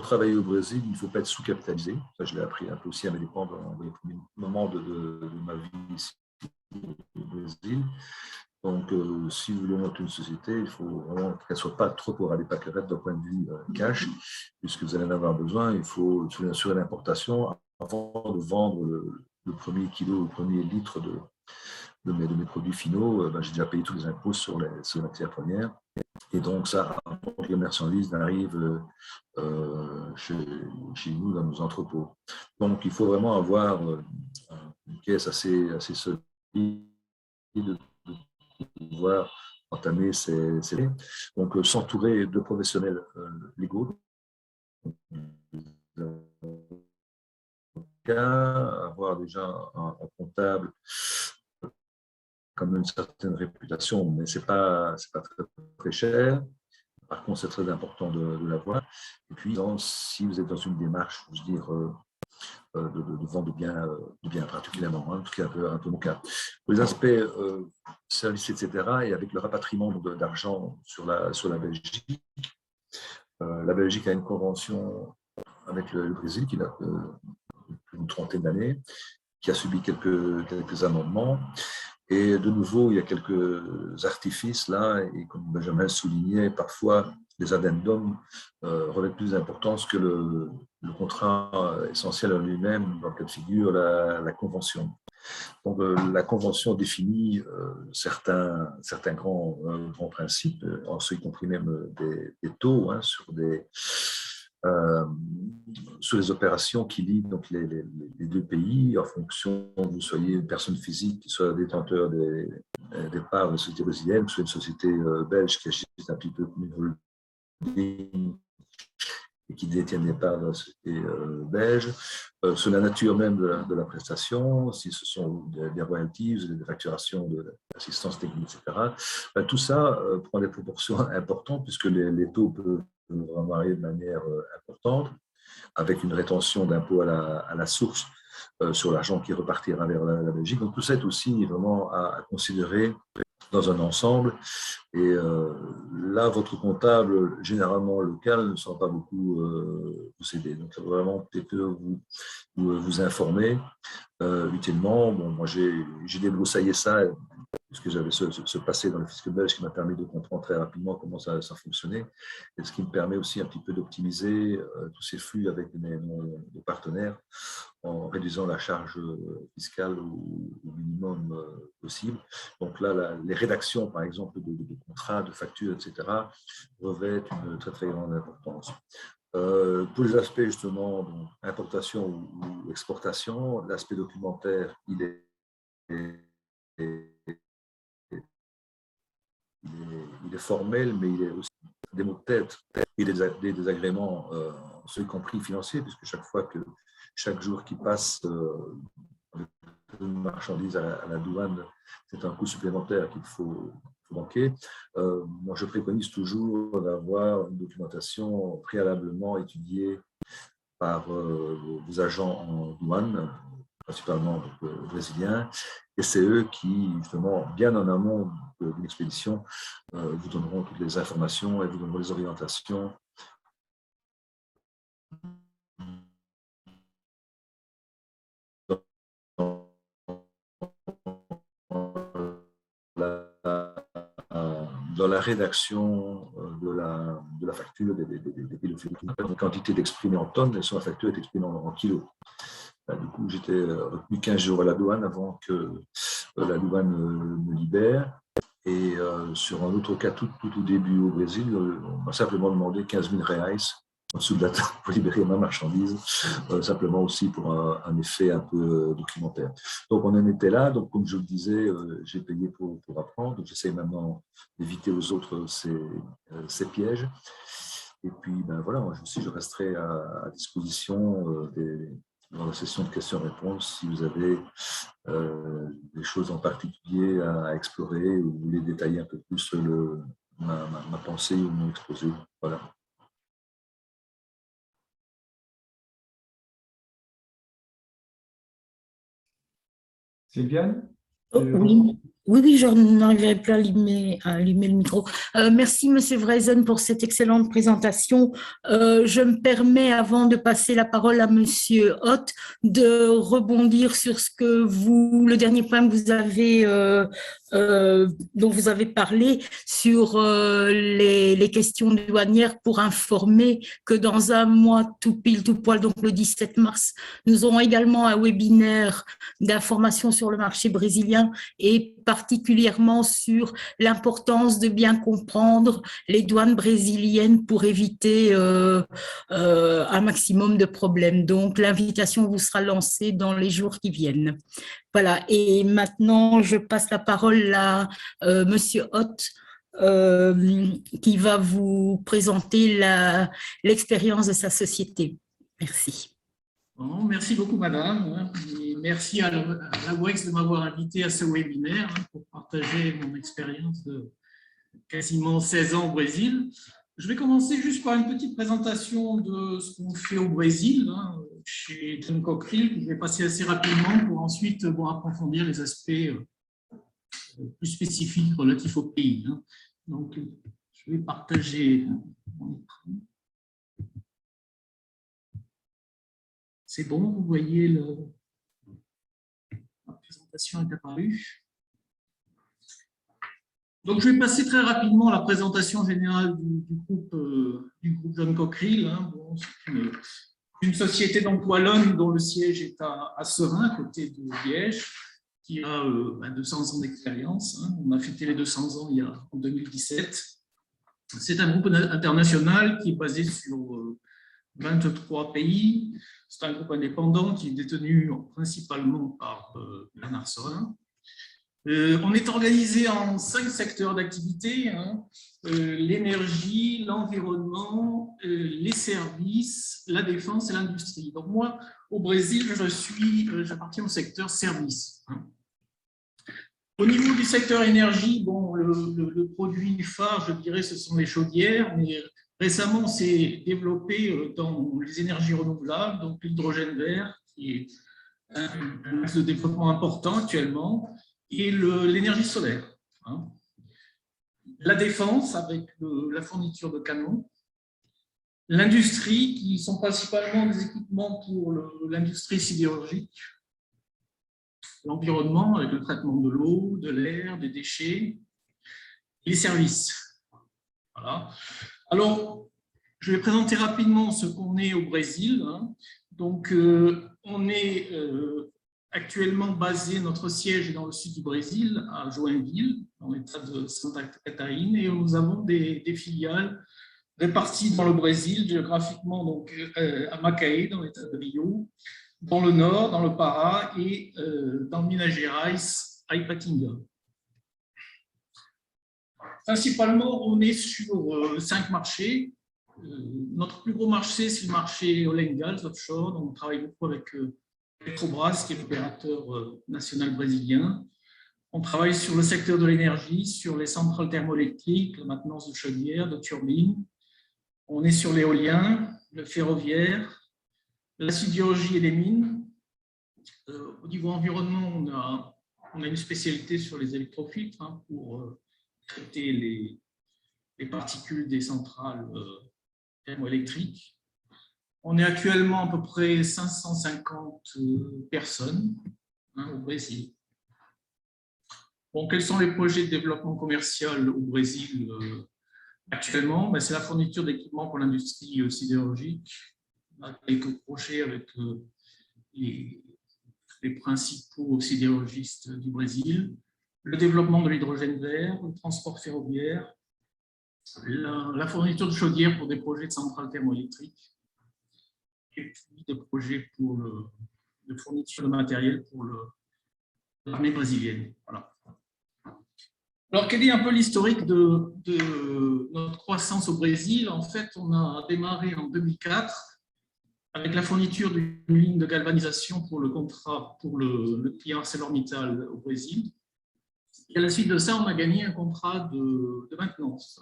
travailler au Brésil, il ne faut pas être sous-capitalisé. Ça, je l'ai appris un peu aussi à mes dépens dans les premiers moments de ma vie ici au Brésil. Donc, si vous voulez monter une société, il faut vraiment qu'elle ne soit pas trop pour aller pâquerette d'un point de vue cash, puisque vous allez en avoir besoin. Il faut assurer l'importation avant de vendre le premier kilo, le premier litre de mes produits finaux. J'ai déjà payé tous les impôts sur les matières premières. Et donc, ça, avant que les marchandises n'arrivent chez nous dans nos entrepôts. Donc, il faut vraiment avoir une caisse assez solide pouvoir entamer ces. Donc, s'entourer de professionnels légaux, avoir déjà un comptable comme une certaine réputation, mais c'est pas très, très cher. Par contre, c'est très important de l'avoir. Et puis, si vous êtes dans une démarche, je veux dire, de vente de biens particulièrement, hein, en tout cas un peu mon cas. Pour les aspects services, etc., et avec le rapatriement d'argent sur la Belgique, la Belgique a une convention avec le Brésil qui a une trentaine d'années, qui a subi quelques amendements. Et de nouveau, il y a quelques artifices là, et comme Benjamin soulignait, parfois les addendums revêtent plus d'importance que le contrat essentiel en lui-même, dans le cas de figure, la convention. Donc, la convention définit certains grands principes, en ce qui compris même des taux, hein, sur les opérations qui lient donc les deux pays en fonction que vous soyez une personne physique qui soit détenteur des parts de la société brésilienne, soit une société belge qui agit un petit peu comme une holding et qui détiennent des parts de la société belge, sur la nature même de la prestation, si ce sont des royalties, des facturations de l'assistance technique, etc. Tout ça prend des proportions importantes puisque les taux peuvent varier de manière importante, avec une rétention d'impôts à la source sur l'argent qui repartira vers la Belgique. Donc tout ça est aussi vraiment à considérer dans un ensemble. Et là, votre comptable, généralement local, ne sera pas beaucoup vous aider. Donc vraiment, peut-être vous informer utilement. Bon, moi, j'ai débroussaillé ça, puisque j'avais ce passé dans le fisc belge qui m'a permis de comprendre très rapidement comment ça fonctionnait, et ce qui me permet aussi un petit peu d'optimiser tous ces flux avec mes partenaires en réduisant la charge fiscale au minimum possible. Donc là, les rédactions, par exemple, de contrats, de factures, etc., revêtent une très, très grande importance. Pour les aspects, justement, donc, importation ou exportation, l'aspect documentaire, il est formel, mais il est aussi des mots de tête et des désagréments, ce compris financiers, puisque chaque jour qui passe une marchandise à la douane, c'est un coût supplémentaire qu'il faut banquer. Moi, je préconise toujours d'avoir une documentation préalablement étudiée par vos agents en douane, principalement brésiliens, et c'est eux qui, justement, bien en amont d'une expédition, vous donneront toutes les informations et vous donneront les orientations dans la rédaction de la facture des pédophiles. La quantité d'exprimés en tonnes, et sur la facture est exprimée en kilos. Du coup, j'étais retenu 15 jours à la douane avant que la douane me libère. Et sur un autre cas, tout au début au Brésil, on m'a simplement demandé 15 000 reais en dessous de la table pour libérer ma marchandise, simplement aussi pour un effet un peu documentaire. Donc, on en était là. Donc, comme je le disais, j'ai payé pour apprendre. Donc, j'essaie maintenant d'éviter aux autres ces pièges. Et puis, ben voilà, moi aussi, je resterai à disposition dans la session de questions-réponses si vous avez des choses en particulier à explorer ou vous voulez détailler un peu plus ma pensée ou mon exposé. Voilà. Sylviane? Oui, je n'arriverai plus à allumer le micro. Merci, Monsieur Vreisen, pour cette excellente présentation. Je me permets, avant de passer la parole à Monsieur Hott, de rebondir sur le dernier point que vous avez, dont vous avez parlé, sur les questions douanières, pour informer que dans un mois, tout pile, tout poil, donc le 17 mars, nous aurons également un webinaire d'information sur le marché brésilien et par particulièrement sur l'importance de bien comprendre les douanes brésiliennes pour éviter un maximum de problèmes. Donc, l'invitation vous sera lancée dans les jours qui viennent. Voilà, et maintenant, je passe la parole à Monsieur Hott, qui va vous présenter l'expérience de sa société. Merci. Bon, merci beaucoup, madame. Et merci à la WEX de m'avoir invité à ce webinaire pour partager mon expérience de quasiment 16 ans au Brésil. Je vais commencer juste par une petite présentation de ce qu'on fait au Brésil, chez John Cockerill. Je vais passer assez rapidement pour ensuite approfondir les aspects plus spécifiques relatifs au pays. Donc, je vais partager mon écran. C'est bon, vous voyez, la présentation est apparue. Donc, je vais passer très rapidement à la présentation générale du groupe John Cockerill. Bon, c'est une société donc wallonne dont le siège est à Seraing, à côté de Liège, qui a 200 ans d'expérience. On a fêté les 200 ans en 2017. C'est un groupe international qui est basé sur 23 pays. C'est un groupe indépendant qui est détenu principalement par Bernard Seraing. On est organisé en 5 secteurs d'activité, l'énergie, l'environnement, les services, la défense et l'industrie. Donc moi, au Brésil, j'appartiens au secteur services. Au niveau du secteur énergie, bon, le produit phare, je dirais, ce sont les chaudières, mais récemment, on s'est développé dans les énergies renouvelables, donc l'hydrogène vert, qui est un axe de développement important actuellement, et l'énergie solaire. La défense, avec la fourniture de canons. L'industrie, qui sont principalement des équipements pour l'industrie sidérurgique. L'environnement, avec le traitement de l'eau, de l'air, des déchets. Et les services. Voilà. Alors, je vais présenter rapidement ce qu'on est au Brésil. Donc, on est actuellement basé, notre siège est dans le sud du Brésil, à Joinville, dans l'état de Santa Catarina, et nous avons des filiales réparties dans le Brésil, géographiquement donc, à Macaé, dans l'état de Rio, dans le nord, dans le Pará, et dans Minas Gerais, à Ipatinga. Principalement, on est sur 5 marchés. Notre plus gros marché, c'est le marché oil and gas offshore. Donc, on travaille beaucoup avec Petrobras, qui est l'opérateur national brésilien. On travaille sur le secteur de l'énergie, sur les centrales thermoélectriques, la maintenance de chaudières, de turbines. On est sur l'éolien, le ferroviaire, la sidérurgie et les mines. Au niveau environnement, on a une spécialité sur les électrofiltres pour traiter les particules des centrales thermoélectriques. On est actuellement à peu près 550 personnes au Brésil. Bon, quels sont les projets de développement commercial au Brésil actuellement? C'est la fourniture d'équipements pour l'industrie sidérurgique. On a quelques projets avec les principaux sidérurgistes du Brésil. Le développement de l'hydrogène vert, le transport ferroviaire, la fourniture de chaudières pour des projets de centrales thermoélectriques, et puis des projets pour de fourniture de matériel pour l'armée brésilienne. Voilà. Alors, quel est un peu l'historique de notre croissance au Brésil? En fait, on a démarré en 2004 avec la fourniture d'une ligne de galvanisation pour le contrat pour le client ArcelorMittal au Brésil. Et à la suite de ça, on a gagné un contrat de maintenance.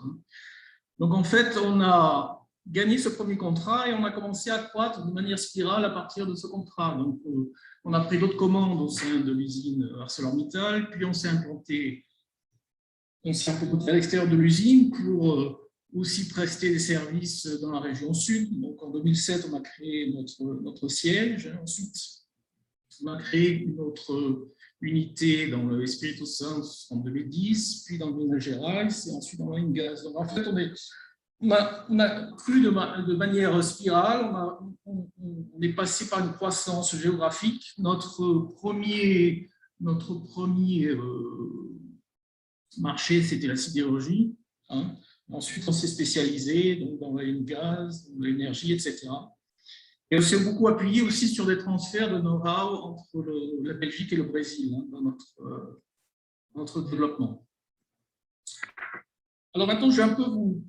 Donc, en fait, on a gagné ce premier contrat et on a commencé à croître de manière spirale à partir de ce contrat. Donc, on a pris d'autres commandes au sein de l'usine ArcelorMittal, puis on s'est implanté à l'extérieur de l'usine pour aussi prester des services dans la région sud. Donc, en 2007, on a créé notre siège. Ensuite, on a créé notre unité dans le Espírito Santo en 2010, puis dans le Minas Gerais et ensuite dans l'oil and gas. Donc, en fait, on a cru de manière spirale, on est passé par une croissance géographique. Notre premier marché, c'était la sidérurgie. Hein. Ensuite, on s'est spécialisé donc, dans l'oil and gas, l'énergie, etc. Et on s'est beaucoup appuyé aussi sur des transferts de know-how entre la Belgique et le Brésil hein, dans notre développement. Alors maintenant, je vais un peu vous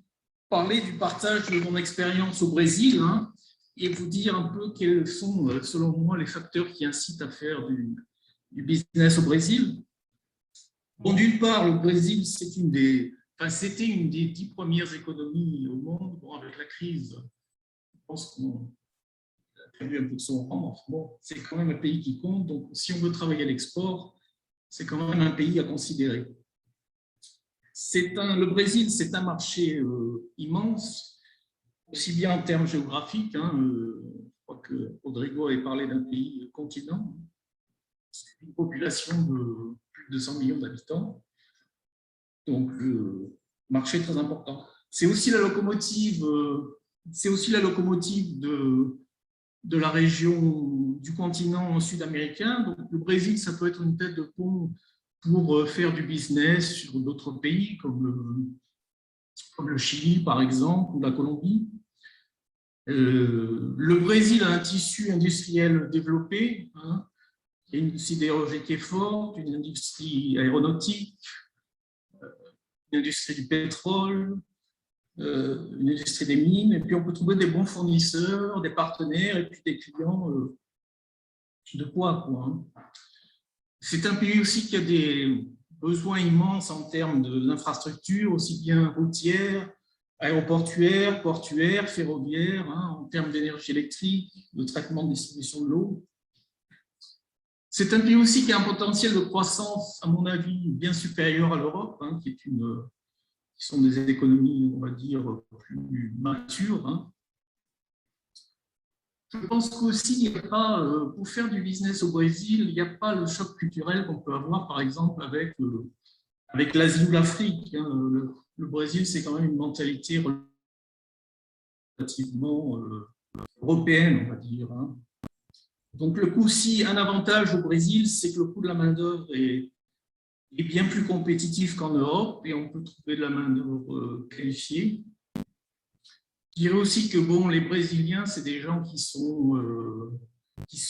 parler du partage de mon expérience au Brésil hein, et vous dire un peu quels sont, selon moi, les facteurs qui incitent à faire du business au Brésil. Bon, d'une part, le Brésil, c'était une des 10 premières économies au monde. Bon, avec la crise, je pense qu'on a perdu un peu de son rang. Bon, c'est quand même un pays qui compte. Donc, si on veut travailler à l'export, c'est quand même un pays à considérer. Le Brésil, c'est un marché immense, aussi bien en termes géographiques. Hein, je crois que Rodrigo avait parlé d'un pays continent. C'est une population de plus de 200 millions d'habitants. Donc, marché très important. C'est aussi la locomotive, de la région du continent sud-américain. Donc, le Brésil, ça peut être une tête de pont pour faire du business sur d'autres pays comme le Chili, par exemple, ou la Colombie. Le Brésil a un tissu industriel développé. Hein. Il y a une sidérurgie qui est forte, une industrie aéronautique, une industrie du pétrole, une industrie des mines, et puis on peut trouver des bons fournisseurs, des partenaires, et puis des clients de poids. Hein. C'est un pays aussi qui a des besoins immenses en termes d'infrastructures, aussi bien routières, aéroportuaires, portuaires, ferroviaires, hein, en termes d'énergie électrique, de traitement de distribution de l'eau. C'est un pays aussi qui a un potentiel de croissance, à mon avis, bien supérieur à l'Europe, hein, qui sont des économies, on va dire, plus matures. Hein. Je pense qu'aussi, il n'y a pas, pour faire du business au Brésil, il n'y a pas le choc culturel qu'on peut avoir, par exemple, avec l'Asie ou l'Afrique. Hein. Le Brésil, c'est quand même une mentalité relativement européenne, on va dire. Hein. Donc, le coût, si un avantage au Brésil, c'est que le coût de la main-d'œuvre est bien plus compétitif qu'en Europe et on peut trouver de la main-d'œuvre qualifiée. Je dirais aussi que bon, les Brésiliens, c'est des gens qui sont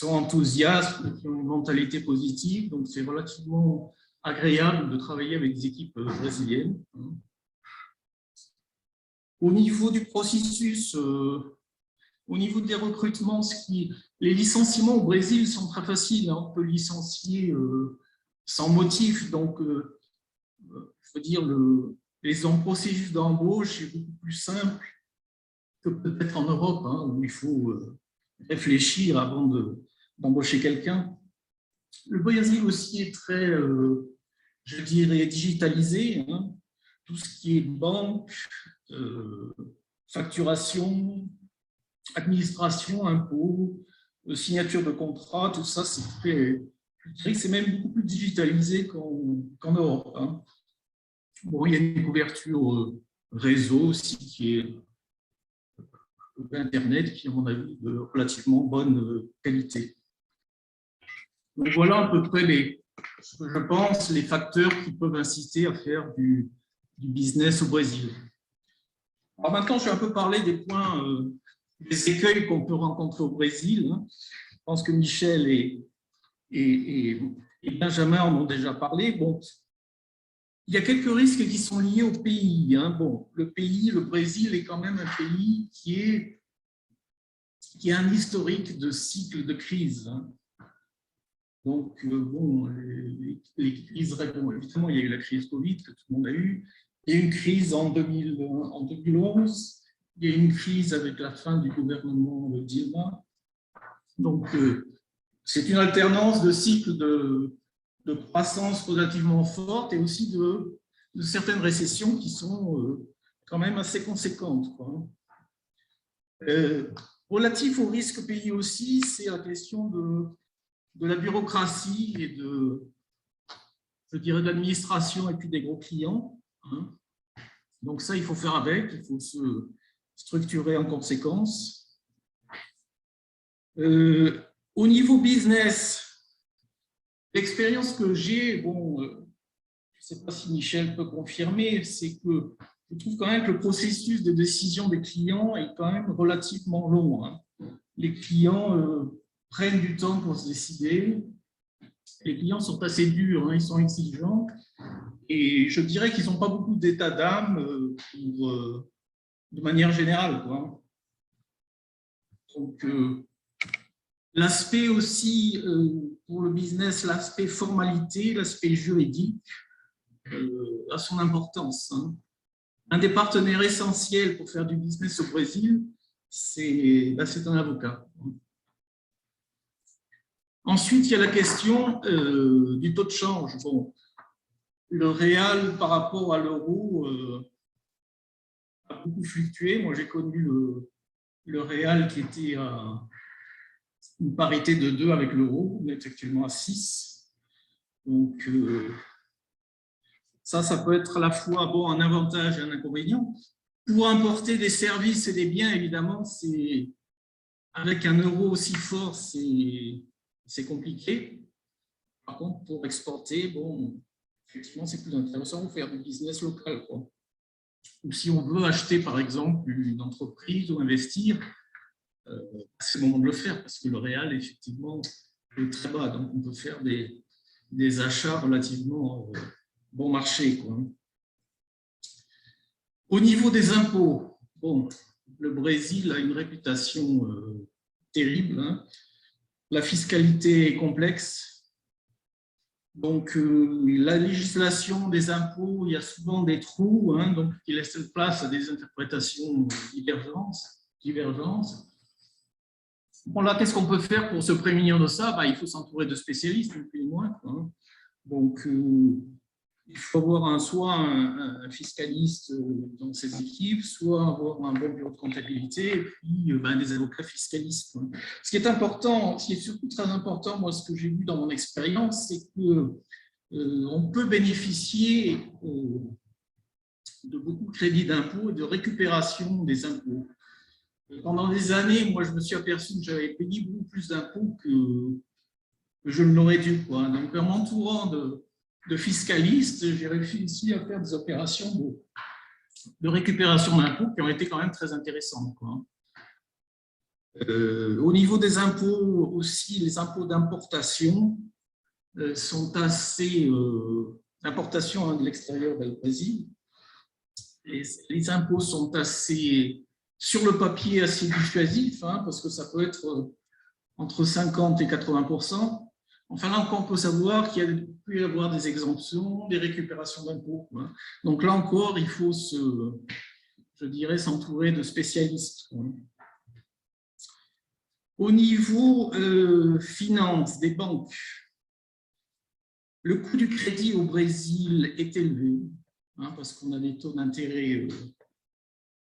enthousiastes, qui ont une mentalité positive, donc c'est relativement agréable de travailler avec des équipes brésiliennes. Au niveau du processus, au niveau des recrutements, les licenciements au Brésil sont très faciles. Hein. On peut licencier sans motif. Donc, je veux dire, les processus d'embauche est beaucoup plus simple que peut-être en Europe, hein, où il faut réfléchir avant d'embaucher quelqu'un. Le Brésil aussi est très, je dirais, digitalisé. Hein. Tout ce qui est banque, facturation, administration, impôts, signature de contrat, tout ça, je dirais que c'est même beaucoup plus digitalisé qu'en Europe. Hein. Bon, il y a une couverture réseau aussi qui est Internet, qui est, à mon avis, de relativement bonne qualité. Donc voilà à peu près je pense, les facteurs qui peuvent inciter à faire du business au Brésil. Alors maintenant, je vais un peu parler des points, des écueils qu'on peut rencontrer au Brésil. Hein. Je pense que Michel et Benjamin en ont déjà parlé. Bon, il y a quelques risques qui sont liés au pays. Hein. Bon, le Brésil est quand même un pays qui a un historique de cycle de crise. Hein. Donc, bon, les crises, bon, évidemment, il y a eu la crise Covid que tout le monde a eue. Il y a eu une crise en 2011. Il y a eu une crise avec la fin du gouvernement de Dilma. Donc, c'est une alternance de cycles de croissance relativement forte et aussi de certaines récessions qui sont quand même assez conséquentes, quoi. Relatif au risque pays aussi, c'est la question de la bureaucratie et je dirais, de l'administration et puis des gros clients. Hein. Donc ça, il faut faire avec, il faut se structurer en conséquence. Au niveau business, l'expérience que j'ai, bon, sais pas si Michel peut confirmer, c'est que je trouve quand même que le processus de décision des clients est quand même relativement long, hein. Les clients prennent du temps pour se décider. Les clients sont assez durs, hein, ils sont exigeants. Et je dirais qu'ils n'ont pas beaucoup d'état d'âme de manière générale, quoi. Donc, l'aspect aussi, pour le business, l'aspect formalité, l'aspect juridique a son importance, hein. Un des partenaires essentiels pour faire du business au Brésil, c'est un avocat. Ensuite, il y a la question du taux de change. Bon, le réal par rapport à l'euro a beaucoup fluctué. Moi, j'ai connu le réal qui était à une parité de 2 avec l'euro. On est actuellement à 6. Donc, ça peut être à la fois bon, un avantage et un inconvénient. Pour importer des services et des biens, évidemment, avec un euro aussi fort, c'est compliqué. Par contre, pour exporter, bon, effectivement, c'est plus intéressant de faire du business local, quoi. Ou si on veut acheter, par exemple, une entreprise ou investir, c'est le moment de le faire, parce que le réal, effectivement, est très bas. Donc, on peut faire des achats relativement bon marché, quoi. Au niveau des impôts, bon, le Brésil a une réputation terrible, hein. La fiscalité est complexe. Donc, la législation des impôts, il y a souvent des trous, hein, donc, qui laissent place à des interprétations divergentes. Bon, là, qu'est-ce qu'on peut faire pour se prémunir de ça? Il faut s'entourer de spécialistes, ni plus ni moins, quoi, hein. Donc, il faut avoir soit un fiscaliste dans ses équipes, soit avoir un bon bureau de comptabilité, et puis des avocats fiscalistes, quoi. Ce qui est important, ce qui est surtout très important, moi, ce que j'ai vu dans mon expérience, c'est qu'on peut bénéficier de beaucoup de crédits d'impôt et de récupération des impôts. Pendant des années, moi, je me suis aperçu que j'avais payé beaucoup plus d'impôts que je ne l'aurais dû, quoi. Donc, en m'entourant de fiscalistes, j'ai réussi à faire des opérations de récupération d'impôts qui ont été quand même très intéressantes, quoi. Au niveau des impôts aussi, les impôts d'importation sont assez... d'importation de l'extérieur du Brésil. Les impôts sont assez, sur le papier, assez dissuasifs, hein, parce que ça peut être entre 50 et 80%. Enfin, là encore, on peut savoir qu'il peut y avoir des exemptions, des récupérations d'impôts, quoi. Donc là encore, il faut je dirais, s'entourer de spécialistes, quoi. Au niveau finance des banques, le coût du crédit au Brésil est élevé, hein, parce qu'on a des taux d'intérêt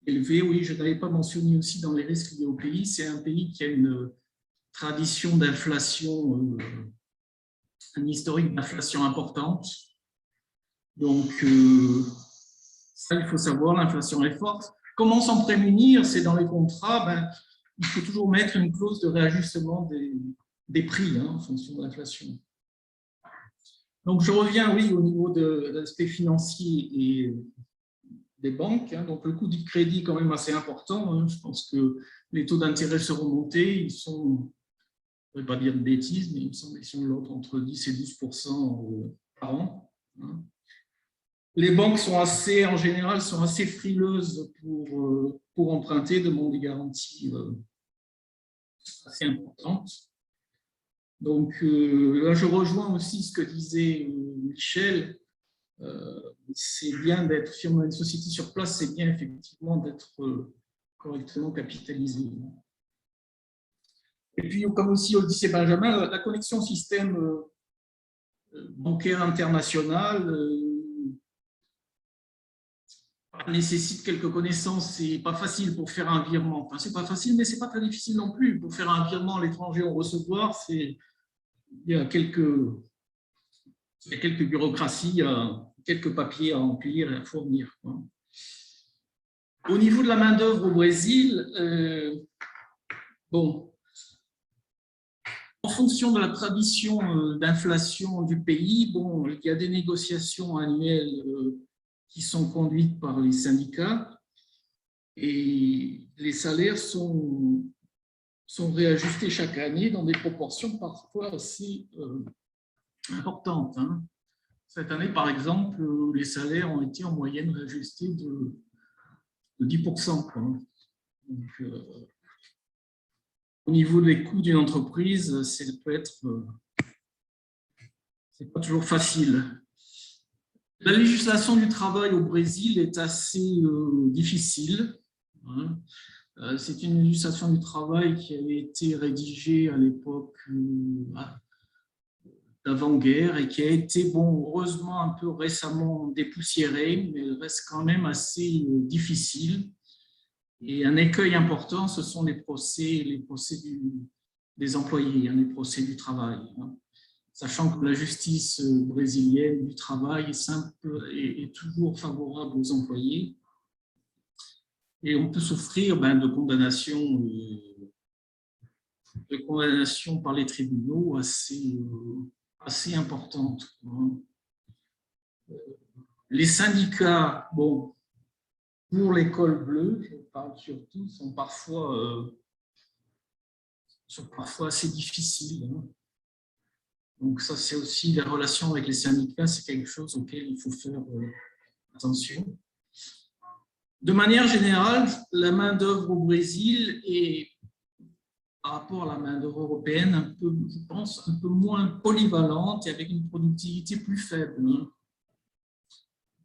élevés. Oui, je n'avais pas mentionné aussi dans les risques liés au pays, c'est un pays qui a une tradition d'inflation, un historique d'inflation importante. Donc, ça, il faut savoir, l'inflation est forte. Comment s'en prémunir? C'est dans les contrats, il faut toujours mettre une clause de réajustement des prix, hein, en fonction de l'inflation. Donc, je reviens, oui, au niveau de l'aspect financier et des banques, hein. Donc, le coût du crédit est quand même assez important, hein. Je pense que les taux d'intérêt seront montés. Ils sont, je ne vais pas dire de bêtises, mais il me semble qu'ils sont de l'ordre entre 10 et 12% par an, hein. Les banques sont en général, sont assez frileuses pour emprunter, demandent des garanties assez importantes. Donc, là, je rejoins aussi ce que disait Michel. C'est bien d'être, si on a une société sur place, c'est bien effectivement d'être correctement capitalisé. Et puis, comme aussi le disait Benjamin, la connexion au système bancaire international nécessite quelques connaissances. C'est pas facile pour faire un virement. Enfin, c'est pas facile, mais c'est pas très difficile non plus. Pour faire un virement à l'étranger ou recevoir, il y a quelques bureaucraties, il y a quelques papiers à remplir et à fournir, quoi. Au niveau de la main-d'œuvre au Brésil, bon, En fonction de la tradition d'inflation du pays, bon, il y a des négociations annuelles qui sont conduites par les syndicats et les salaires sont réajustés chaque année dans des proportions parfois assez importantes. Hein. Cette année, par exemple, les salaires ont été en moyenne réajustés de 10%. Quoi. Donc, au niveau des coûts d'une entreprise, c'est pas toujours facile. La législation du travail au Brésil est assez difficile. Hein. C'est une législation du travail qui avait été rédigée à l'époque d'avant-guerre et qui a été, bon, heureusement, un peu récemment dépoussiérée, mais elle reste quand même assez difficile. Et un écueil important, ce sont les procès des employés, hein, les procès du travail. Hein. Sachant que la justice brésilienne du travail est toujours favorable aux employés. Et on peut souffrir de condamnations par les tribunaux assez importantes. Les syndicats, bon, pour l'école bleue, je parle surtout, sont parfois assez difficiles. Hein. Donc ça, c'est aussi la relation avec les syndicats, c'est quelque chose auquel il faut faire attention. De manière générale, la main-d'œuvre au Brésil est, par rapport à la main-d'œuvre européenne, je pense, un peu moins polyvalente et avec une productivité plus faible. Hein.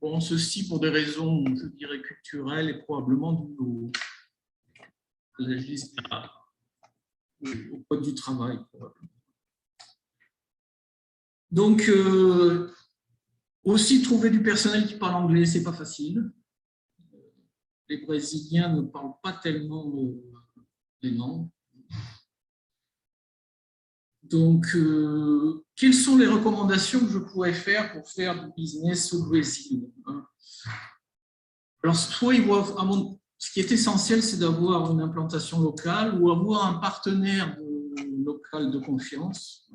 Bon, ceci pour des raisons, je dirais, culturelles et probablement au code du travail. Donc, aussi trouver du personnel qui parle anglais, c'est pas facile. Les Brésiliens ne parlent pas tellement les langues. Donc, quelles sont les recommandations que je pourrais faire pour faire du business au Brésil? Alors, ce qui est essentiel, c'est d'avoir une implantation locale ou avoir un partenaire local de confiance.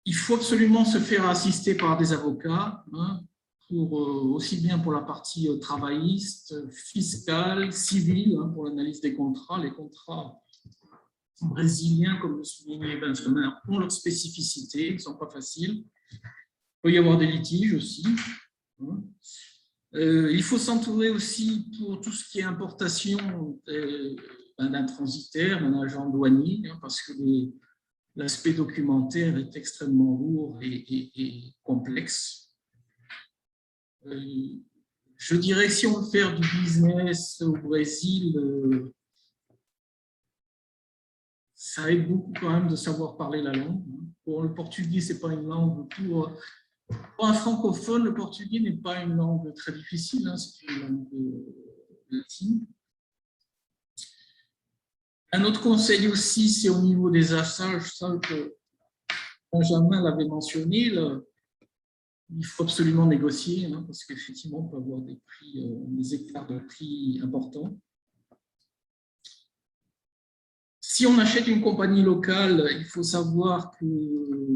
Il faut absolument se faire assister par des avocats, hein, aussi bien pour la partie travailliste, fiscale, civile, hein, pour l'analyse des contrats. Les contrats brésiliens, comme le soulignait Benjamin, ont leurs spécificités, ils ne sont pas faciles. Il peut y avoir des litiges aussi. Hein. Il faut s'entourer aussi pour tout ce qui est importation d'un transitaire, d'un agent douanier, hein, parce que l'aspect documentaire est extrêmement lourd et complexe. Je dirais que si on veut faire du business au Brésil, ça aide beaucoup quand même de savoir parler la langue. Pour le portugais, ce n'est pas une langue pour un francophone, le portugais n'est pas une langue très difficile, hein, c'est une langue latine. Un autre conseil aussi, c'est au niveau des achats, ça que Benjamin l'avait mentionné, il faut absolument négocier, hein, parce qu'effectivement, on peut avoir des écarts de prix importants. Si on achète une compagnie locale, il faut savoir que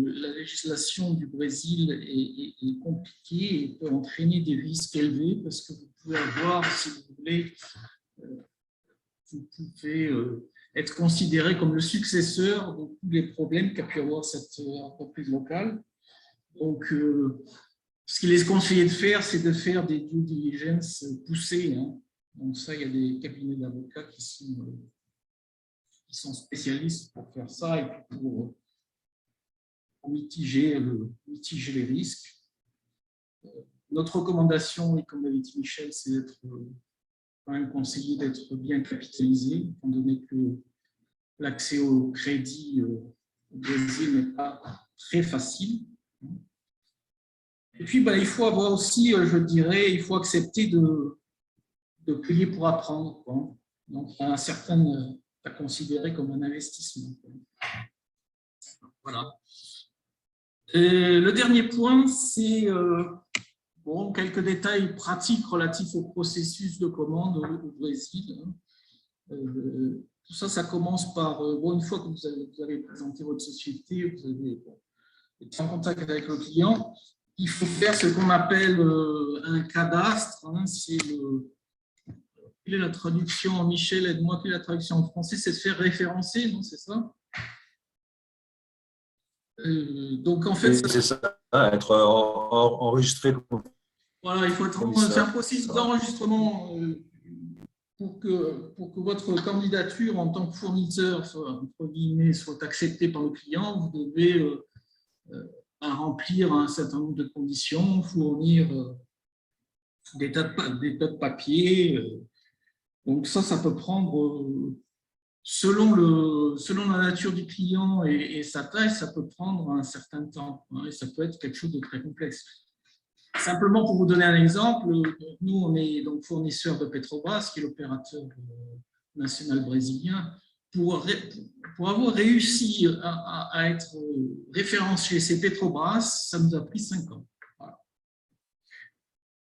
la législation du Brésil est compliquée et peut entraîner des risques élevés, parce que vous pouvez avoir, si vous voulez, vous pouvez être considéré comme le successeur de tous les problèmes qu'a pu avoir cette entreprise locale. Donc, ce qu'il est conseillé de faire, c'est de faire des due diligence poussées. Hein. Donc ça, il y a des cabinets d'avocats qui sont spécialistes pour faire ça et pour mitiger les risques. Notre recommandation, et comme l'avait dit Michel, c'est d'être quand même conseillé d'être bien capitalisé, étant donné que l'accès au crédit au Brésil n'est pas très facile. Et puis, il faut avoir aussi, je dirais, il faut accepter de payer pour apprendre, quoi. Donc, il y a un certain à considérer comme un investissement. Voilà. Et le dernier point, c'est quelques détails pratiques relatifs au processus de commande au Brésil. tout ça, ça commence par, bon, une fois que vous avez présenté votre société, vous avez été en contact avec le client, il faut faire ce qu'on appelle un cadastre. Hein, quelle est la traduction, Michel, aide-moi, quelle est la traduction en français? C'est se faire référencer, non? C'est ça? Donc, en fait, c'est ça, être enregistré. Voilà, il faut faire un processus d'enregistrement pour que votre candidature en tant que fournisseur entre guillemets, soit acceptée par le client. Vous devez remplir un certain nombre de conditions, fournir des tas de papiers. Donc ça peut prendre, selon la nature du client et sa taille, ça peut prendre un certain temps. Hein, et ça peut être quelque chose de très complexe. Simplement pour vous donner un exemple, nous on est donc fournisseur de Petrobras, qui est l'opérateur national brésilien. Pour avoir réussi à être référencé chez Petrobras, ça nous a pris 5 ans. Voilà.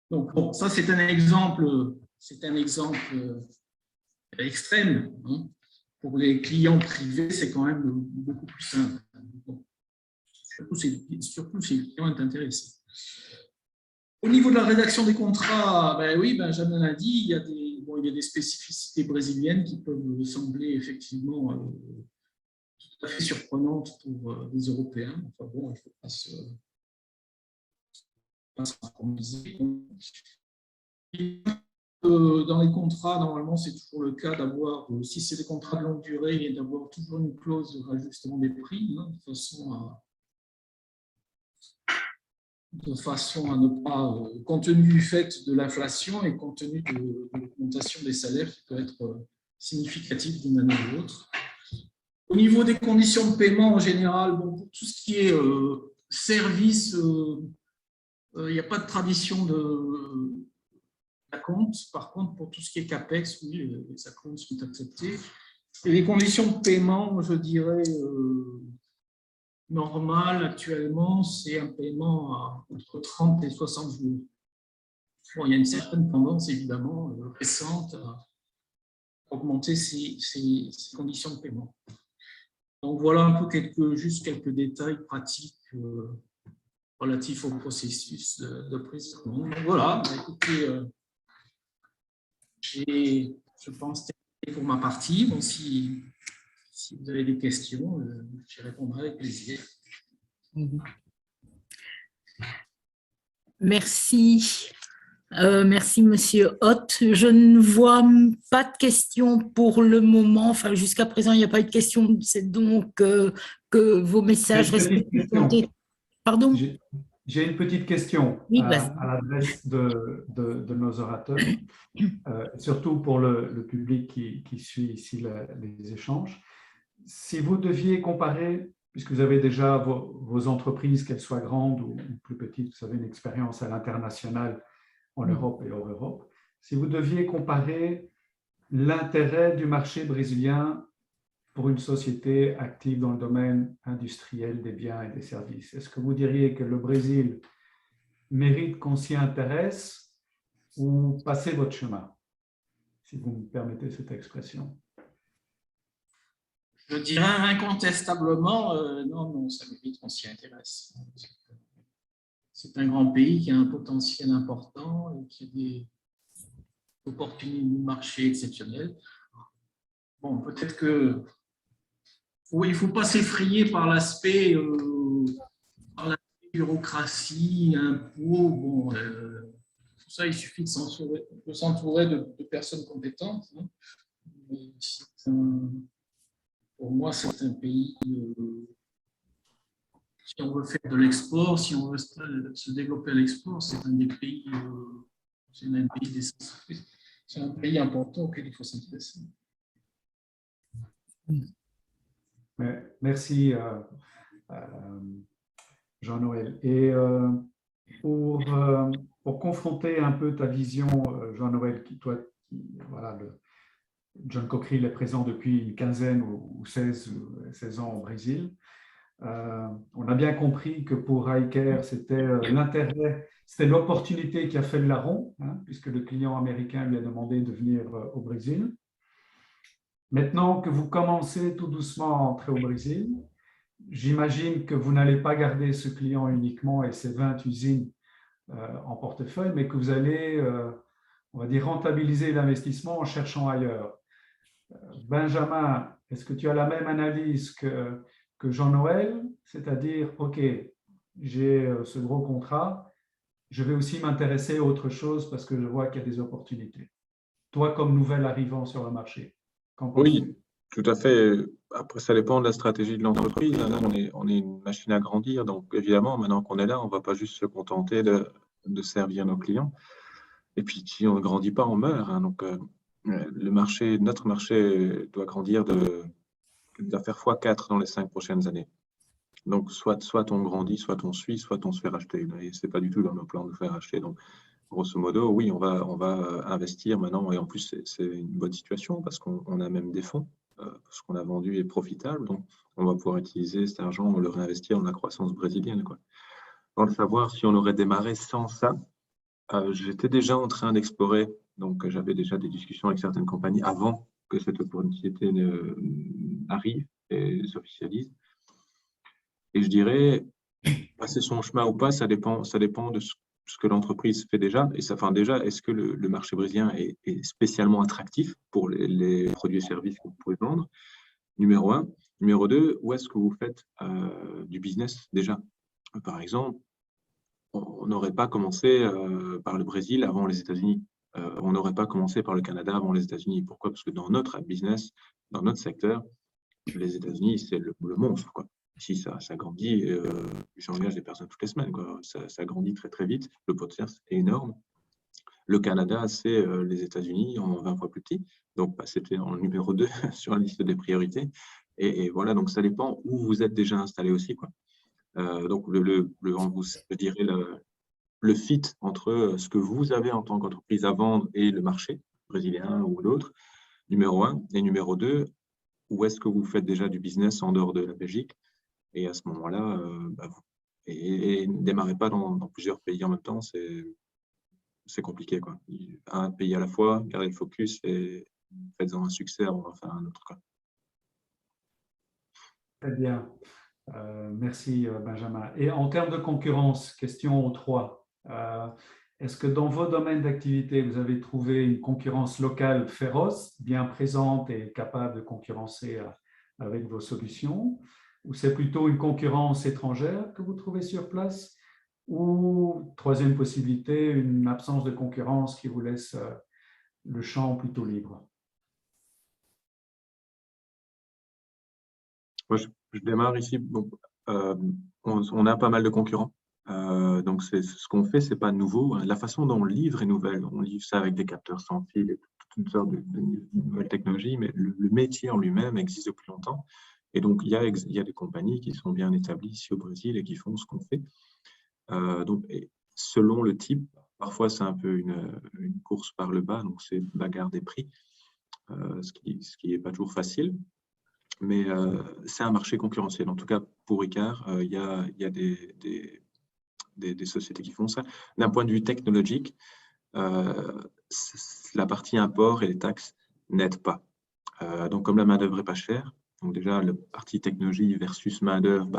Donc bon, ça c'est un exemple extrême. Hein. Pour les clients privés, c'est quand même beaucoup plus simple. Bon. Surtout si le client est intéressé. Au niveau de la rédaction des contrats, ben oui, Benjamin l'a dit, il y a des spécificités brésiliennes qui peuvent sembler effectivement tout à fait surprenantes pour les Européens. Enfin bon, il ne faut pas se compromiser. Dans les contrats, normalement, c'est toujours le cas d'avoir, si c'est des contrats de longue durée, d'avoir toujours une clause de rajustement des prix, hein, de façon à ne pas, compte tenu du fait de l'inflation et compte tenu de l'augmentation des salaires qui peut être significative d'une année à l'autre. Au niveau des conditions de paiement en général, bon, pour tout ce qui est service, il n'y a pas de tradition de acompte. Par contre, pour tout ce qui est CAPEX, oui, les acomptes sont acceptés. Et les conditions de paiement, je dirais, normal actuellement, c'est un paiement à entre 30 et 60 jours. Bon, il y a une certaine tendance, évidemment, récente à augmenter ces conditions de paiement. Donc, voilà un peu juste quelques détails pratiques relatifs au processus de prise de commande. Donc, voilà, écoutez, j'ai, je pense, terminé pour ma partie. Bon, si vous avez des questions, j'y répondrai avec plaisir. Merci. Merci, Monsieur Hott. Je ne vois pas de questions pour le moment. Enfin, jusqu'à présent, il n'y a pas eu de questions. C'est donc que vos messages restent présentés. Pardon? J'ai une petite question oui, à l'adresse de nos orateurs, surtout pour le public qui suit ici les échanges. Si vous deviez comparer, puisque vous avez déjà vos entreprises, qu'elles soient grandes ou plus petites, vous avez une expérience à l'international en Europe et hors Europe, si vous deviez comparer l'intérêt du marché brésilien pour une société active dans le domaine industriel des biens et des services, est-ce que vous diriez que le Brésil mérite qu'on s'y intéresse ou passez votre chemin, si vous me permettez cette expression? Je dirais incontestablement, non, ça mérite qu'on s'y intéresse. C'est un grand pays qui a un potentiel important et qui a des opportunités de marché exceptionnelles. Bon, peut-être que il ne faut pas s'effrayer par l'aspect bureaucratie, impôts. Bon, tout ça, il suffit de s'entourer de personnes compétentes. Hein. Pour moi, c'est un pays, si on veut faire de l'export, si on veut se développer à l'export, c'est un des pays, c'est un pays important auquel il faut s'intéresser. Merci, Jean-Noël. Et pour confronter un peu ta vision, Jean-Noël, voilà, John Cockerill est présent depuis une quinzaine ou 16 ans au Brésil. On a bien compris que pour iCare, c'était l'intérêt, c'était l'opportunité qui a fait le larron, hein, puisque le client américain lui a demandé de venir au Brésil. Maintenant que vous commencez tout doucement à entrer au Brésil, j'imagine que vous n'allez pas garder ce client uniquement et ces 20 usines en portefeuille, mais que vous allez, on va dire, rentabiliser l'investissement en cherchant ailleurs. Benjamin, est-ce que tu as la même analyse que Jean-Noël, c'est-à-dire, OK, j'ai ce gros contrat, je vais aussi m'intéresser à autre chose parce que je vois qu'il y a des opportunités. Toi, comme nouvel arrivant sur le marché, qu'en penses-tu? Oui, tout à fait. Après, ça dépend de la stratégie de l'entreprise. Là, on est une machine à grandir. Donc, évidemment, maintenant qu'on est là, on ne va pas juste se contenter de servir nos clients. Et puis, si on ne grandit pas, on meurt, hein. Donc, notre marché doit grandir doit faire x4 dans les 5 prochaines années. Donc, soit on grandit, soit on suit, soit on se fait racheter. Et ce n'est pas du tout dans nos plans de faire racheter. Donc, grosso modo, oui, on va investir maintenant. Et en plus, c'est une bonne situation parce qu'on a même des fonds. Ce qu'on a vendu est profitable. Donc, on va pouvoir utiliser cet argent, le réinvestir dans la croissance brésilienne, quoi. Dans le savoir, si on aurait démarré sans ça, j'étais déjà en train d'explorer. Donc, j'avais déjà des discussions avec certaines compagnies avant que cette opportunité arrive et s'officialise. Et je dirais, passer son chemin ou pas, ça dépend de ce que l'entreprise fait déjà. Et ça, enfin, déjà, est-ce que le marché brésilien est spécialement attractif pour les produits et services que vous pouvez vendre? Numéro un. Numéro deux, où est-ce que vous faites du business déjà? Par exemple, on n'aurait pas commencé par le Brésil avant les États-Unis. On n'aurait pas commencé par le Canada avant les États-Unis. Pourquoi? Parce que dans notre business, dans notre secteur, les États-Unis, c'est le monstre, quoi. Si ça grandit, j'engage des personnes toutes les semaines, quoi. Ça grandit très, très vite. Le potentiel est énorme. Le Canada, c'est les États-Unis en 20 fois plus petit. Donc, c'était en numéro 2 sur la liste des priorités. Et voilà, donc ça dépend où vous êtes déjà installé aussi, quoi. Donc, je dirais le fit entre ce que vous avez en tant qu'entreprise à vendre et le marché brésilien ou l'autre, numéro 1. Et numéro 2, où est-ce que vous faites déjà du business en dehors de la Belgique? Et à ce moment-là, et ne démarrez pas dans plusieurs pays en même temps, c'est compliqué, quoi. Un pays à la fois, gardez le focus et faites-en un succès avant d'en faire un autre, quoi. Très bien. Merci, Benjamin. Et en termes de concurrence, question 3. Est-ce que dans vos domaines d'activité, vous avez trouvé une concurrence locale féroce, bien présente et capable de concurrencer avec vos solutions? Ou c'est plutôt une concurrence étrangère que vous trouvez sur place? Ou, troisième possibilité, une absence de concurrence qui vous laisse le champ plutôt libre? Moi, je démarre ici. Bon, on a pas mal de concurrents. Donc, ce qu'on fait, ce n'est pas nouveau. La façon dont on livre est nouvelle. On livre ça avec des capteurs sans fil et toutes sortes de nouvelles technologies, mais le métier en lui-même existe depuis longtemps. Et donc, il y a des compagnies qui sont bien établies ici au Brésil et qui font ce qu'on fait. Donc, selon le type, parfois c'est un peu une course par le bas, donc c'est bagarre des prix, ce qui n'est pas toujours facile. Mais c'est un marché concurrentiel. En tout cas, pour Ricard, il y a des sociétés qui font ça. D'un point de vue technologique, la partie import et les taxes n'aident pas. Donc, comme la main-d'œuvre n'est pas chère, donc déjà, la partie technologie versus main-d'œuvre,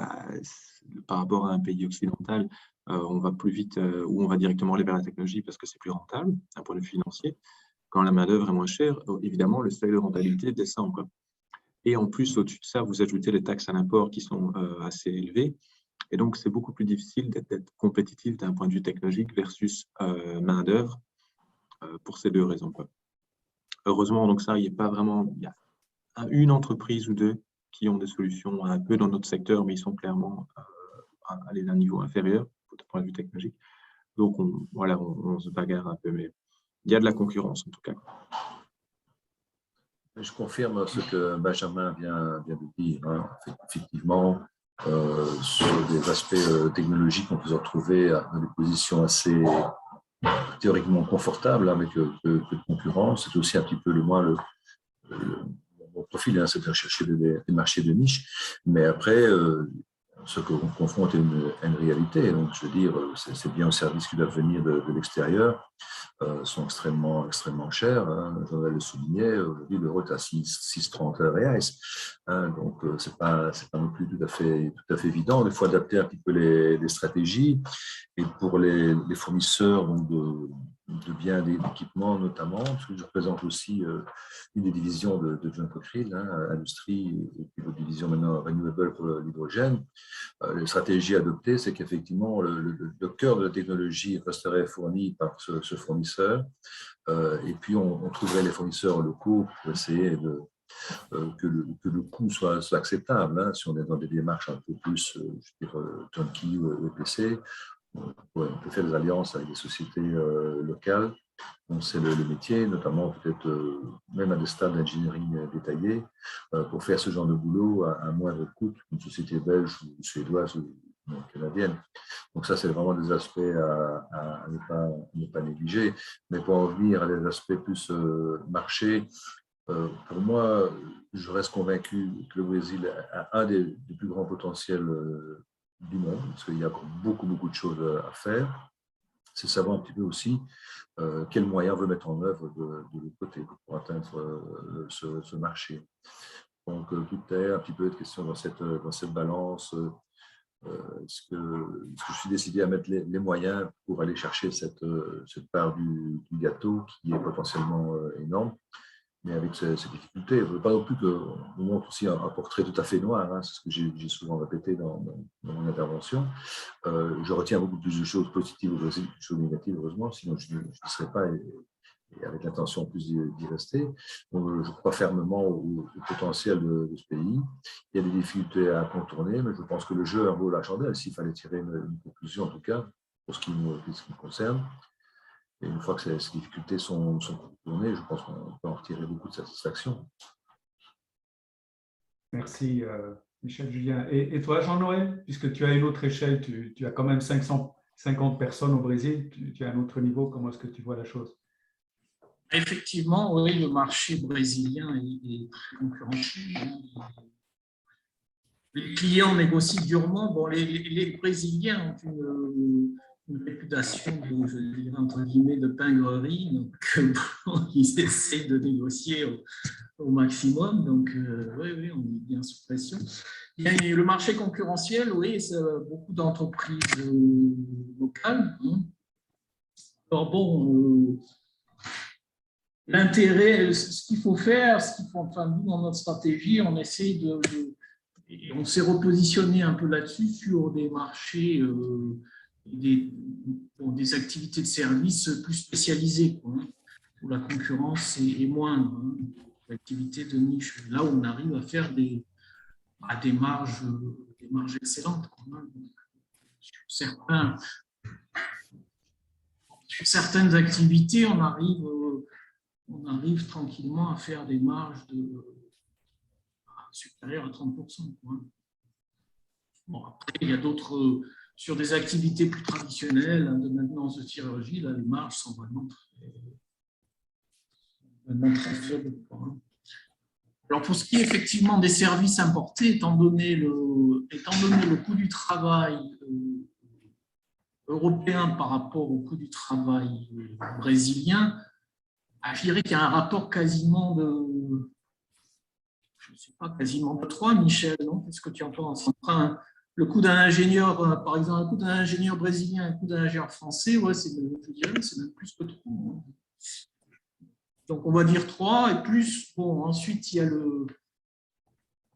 par rapport à un pays occidental, on va plus vite ou on va directement aller vers la technologie parce que c'est plus rentable d'un point de vue financier. Quand la main-d'œuvre est moins chère, évidemment, le seuil de rentabilité descend, quoi. Et en plus, au-dessus de ça, vous ajoutez les taxes à l'import qui sont assez élevées. Et donc, c'est beaucoup plus difficile d'être compétitif d'un point de vue technologique versus main-d'œuvre pour ces deux raisons, quoi. Heureusement, donc ça, il n'y a pas vraiment... Il y a une entreprise ou deux qui ont des solutions un peu dans notre secteur, mais ils sont clairement allés d'un niveau inférieur d'un point de vue technologique. Donc, on se bagarre un peu, mais il y a de la concurrence en tout cas. Je confirme ce que Benjamin vient de dire, hein. Effectivement, sur des aspects technologiques, on peut se retrouver dans des positions assez théoriquement confortables avec peu de concurrence. C'est aussi un petit peu mon profil, hein, c'est de rechercher des marchés de niche. Mais après, ce qu'on confronte à une réalité. Donc, je veux dire, c'est bien aux services qui doivent venir de l'extérieur, sont extrêmement chers. Hein. Joël le soulignait, aujourd'hui, l'euro est à 6,30 reais. Hein. Donc, ce n'est pas non plus tout à fait évident. Il faut adapter un petit peu les stratégies. Et pour les fournisseurs donc de biens et d'équipements notamment, parce que je représente aussi une des divisions de John Cochrane, hein, industrie, et puis votre division maintenant renewable pour l'hydrogène. La stratégie adoptée, c'est qu'effectivement, le cœur de la technologie resterait fourni par ce fournisseur, et puis on trouverait les fournisseurs locaux pour essayer que le coût soit acceptable. Hein, si on est dans des démarches un peu plus, je veux dire, turnkey ou EPC, on peut faire des alliances avec des sociétés locales. Donc, c'est le métier, notamment peut-être même à des stades d'ingénierie détaillés, pour faire ce genre de boulot à moindre coût qu'une société belge ou suédoise ou canadienne. Donc ça, c'est vraiment des aspects à ne pas négliger. Mais pour en venir à des aspects plus marché, pour moi, je reste convaincu que le Brésil a un des plus grands potentiels du monde, parce qu'il y a encore beaucoup de choses à faire. C'est savoir un petit peu aussi quels moyens on veut mettre en œuvre de l'autre côté pour atteindre ce marché. Donc, tout est un petit peu de question dans cette balance. Est-ce que je suis décidé à mettre les moyens pour aller chercher cette part du gâteau qui est potentiellement énorme, mais avec ces difficultés. Je ne veux pas non plus qu'on nous montre aussi un portrait tout à fait noir, hein, c'est ce que j'ai souvent répété dans mon intervention. Je retiens beaucoup plus de choses positives au Brésil que de choses négatives, heureusement, sinon je n'y serais pas, et avec l'intention en plus d'y rester. Donc, je crois fermement au potentiel de ce pays. Il y a des difficultés à contourner, mais je pense que le jeu en vaut la chandelle, s'il fallait tirer une conclusion, en tout cas, pour ce qui me concerne. Et une fois que ces difficultés sont contournées, je pense qu'on peut en retirer beaucoup de satisfaction. Merci, Michel Julien. Et toi, Jean-Noël, puisque tu as une autre échelle, tu as quand même 550 personnes au Brésil, tu as un autre niveau, comment est-ce que tu vois la chose? Effectivement, oui, le marché brésilien est très concurrentiel. Les clients négocient durement. Bon, les Brésiliens ont une réputation de, je dirais, entre guillemets, de pingrerie. Donc, ils essaient de négocier au maximum. Donc, oui, on est bien sous pression. Il y a le marché concurrentiel, oui, c'est beaucoup d'entreprises locales. Hein. Alors, bon, l'intérêt, ce qu'il faut faire, enfin, nous, dans notre stratégie, on essaie et on s'est repositionné un peu là-dessus sur des marchés, des activités de services plus spécialisées, quoi, hein, où la concurrence est moindre, hein, l'activité de niche. Là où on arrive à faire des marges excellentes, quoi, hein. Sur certaines activités, on arrive tranquillement à faire des marges supérieures à 30%. Quoi. Bon, après, il y a d'autres, sur des activités plus traditionnelles, hein, de maintenance de chirurgie, là, les marges sont vraiment très faibles. Quoi, hein. Alors, pour ce qui est effectivement des services importés, étant donné le coût du travail européen par rapport au coût du travail brésilien, je dirais qu'il y a un rapport quasiment de, je ne sais pas, quasiment de 3, Michel, non? Qu'est-ce que tu en penses? Le coût d'un ingénieur, par exemple, un coût d'un ingénieur brésilien, un coût d'un ingénieur français, ouais, je dirais, c'est même plus que 3. Donc, on va dire 3 et plus. Bon, ensuite, il y a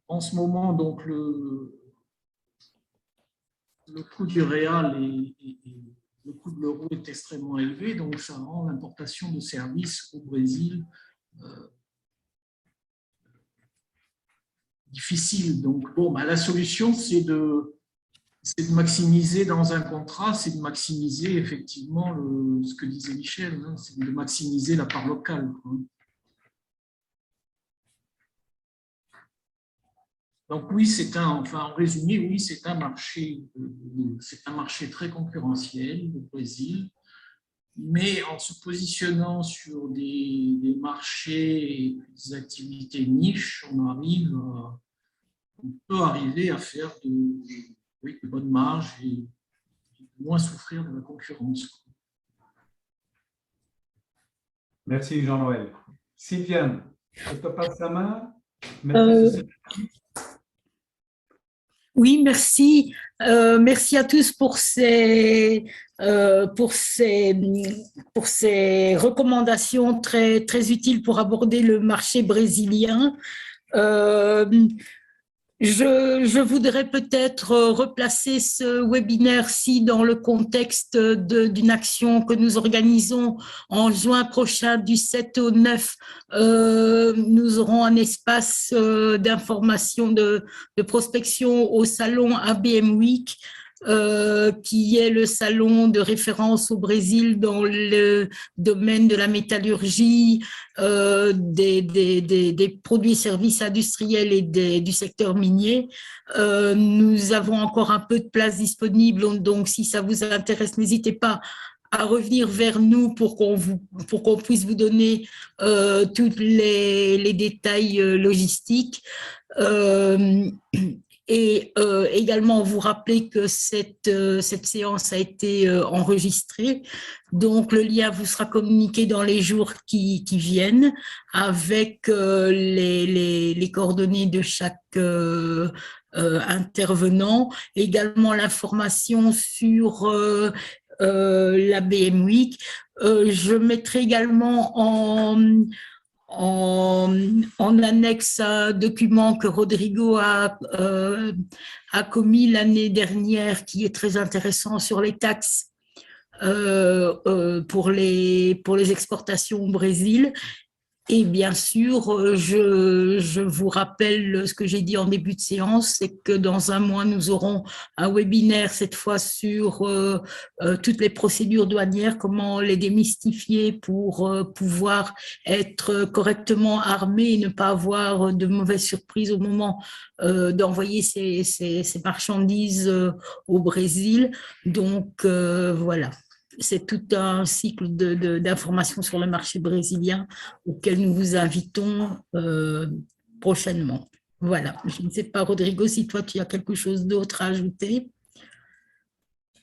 en ce moment, donc, le coût du réal et le coût de l'euro est extrêmement élevé, donc ça rend l'importation de services au Brésil difficile. Donc, bon, la solution, c'est de maximiser dans un contrat, c'est de maximiser effectivement ce que disait Michel, hein, c'est de maximiser la part locale. Hein. Donc oui, en résumé, oui, c'est un marché très concurrentiel, le Brésil, mais en se positionnant sur des marchés et des activités niches, on peut arriver à faire avec de bonnes marges et moins souffrir de la concurrence. Merci Jean-Noël. Sylviane, je te passe la main. Oui, merci. Merci à tous pour ces recommandations très, très utiles pour aborder le marché brésilien. Je voudrais peut-être replacer ce webinaire-ci dans le contexte d'une action que nous organisons en juin prochain du 7 au 9. Nous aurons un espace d'information, de prospection au salon ABM Week, qui est le salon de référence au Brésil dans le domaine de la métallurgie, des produits et services industriels et du secteur minier. Nous avons encore un peu de place disponible, donc si ça vous intéresse, n'hésitez pas à revenir vers nous pour qu'on puisse vous donner tous les détails logistiques. Et également vous rappeler que cette séance a été enregistrée, donc le lien vous sera communiqué dans les jours qui viennent avec les coordonnées de chaque intervenant, également l'information sur la BM Week. Je mettrai également en annexe un document que Rodrigo a commis l'année dernière, qui est très intéressant sur les taxes pour les exportations au Brésil. Et bien sûr, je vous rappelle ce que j'ai dit en début de séance, c'est que dans un mois, nous aurons un webinaire, cette fois sur toutes les procédures douanières, comment les démystifier pour pouvoir être correctement armés et ne pas avoir de mauvaises surprises au moment d'envoyer ces marchandises au Brésil. Donc, voilà. C'est tout un cycle d'informations sur le marché brésilien auquel nous vous invitons prochainement. Voilà, je ne sais pas, Rodrigo, si toi, tu as quelque chose d'autre à ajouter.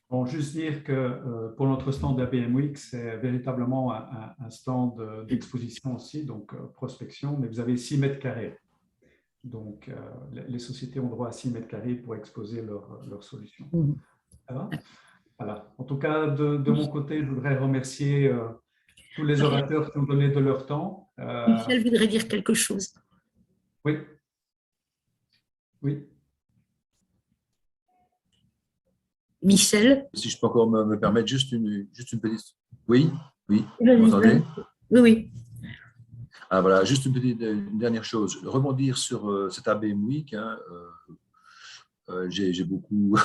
Bon, juste dire que pour notre stand d'ABM Week, c'est véritablement un stand d'exposition aussi, donc prospection, mais vous avez 6 mètres carrés. Donc, les sociétés ont droit à 6 mètres carrés pour exposer leurs solutions. Ça va ? Voilà. En tout cas, de mon côté, je voudrais remercier tous les orateurs qui ont donné de leur temps. Michel voudrait dire quelque chose. Oui. Oui. Michel. Si je peux encore me permettre juste une petite… Oui, oui, vous Vas-y, m'entendez ? Oui, oui. Ah, voilà, juste une dernière chose. Rebondir sur cet ABM Week. J'ai beaucoup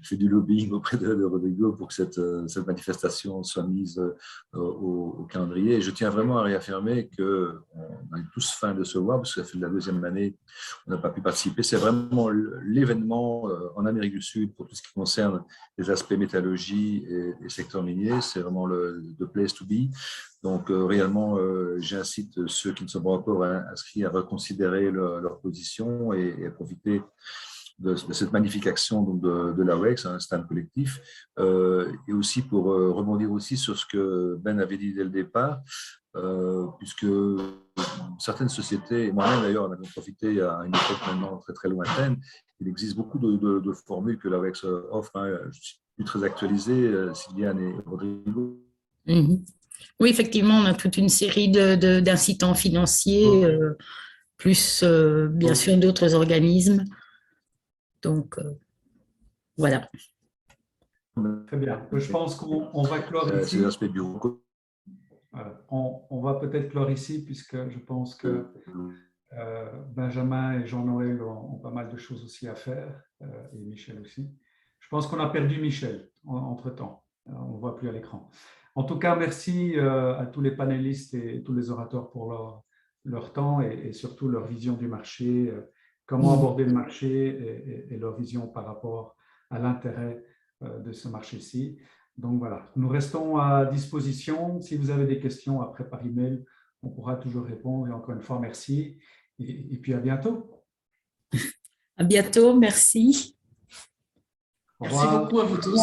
fait du lobbying auprès de Rodrigo pour que cette manifestation soit mise au calendrier. Et je tiens vraiment à réaffirmer qu'on a tous faim de se voir, parce que ça fait la 2e année on n'a pas pu participer. C'est vraiment l'événement en Amérique du Sud pour tout ce qui concerne les aspects métallurgie et secteur minier. C'est vraiment the place to be. Donc, réellement, j'incite ceux qui ne sont pas encore inscrits à reconsidérer leur position et à profiter de cette magnifique action donc de la WEX, un stand collectif, et aussi pour rebondir aussi sur ce que Ben avait dit dès le départ, puisque certaines sociétés, et moi-même d'ailleurs, on a profité à une époque maintenant très très lointaine, il existe beaucoup de formules que la WEX offre. Je suis plus très actualisé, Sylviane et Rodrigo. Oui, effectivement, on a toute une série d'incitants financiers, plus bien sûr d'autres organismes. Donc, voilà. Très bien. Je pense qu'on va clore ici. C'est l'aspect bureau. Voilà. On va peut-être clore ici, puisque je pense que Benjamin et Jean-Noël ont pas mal de choses aussi à faire, et Michel aussi. Je pense qu'on a perdu Michel entre-temps. On ne voit plus à l'écran. En tout cas, merci à tous les panélistes et tous les orateurs pour leur temps et surtout leur vision du marché, comment aborder le marché et leur vision par rapport à l'intérêt de ce marché-ci. Donc voilà, nous restons à disposition. Si vous avez des questions après par email, on pourra toujours répondre. Et encore une fois, merci. Et puis à bientôt. À bientôt, merci. Merci beaucoup à vous tous.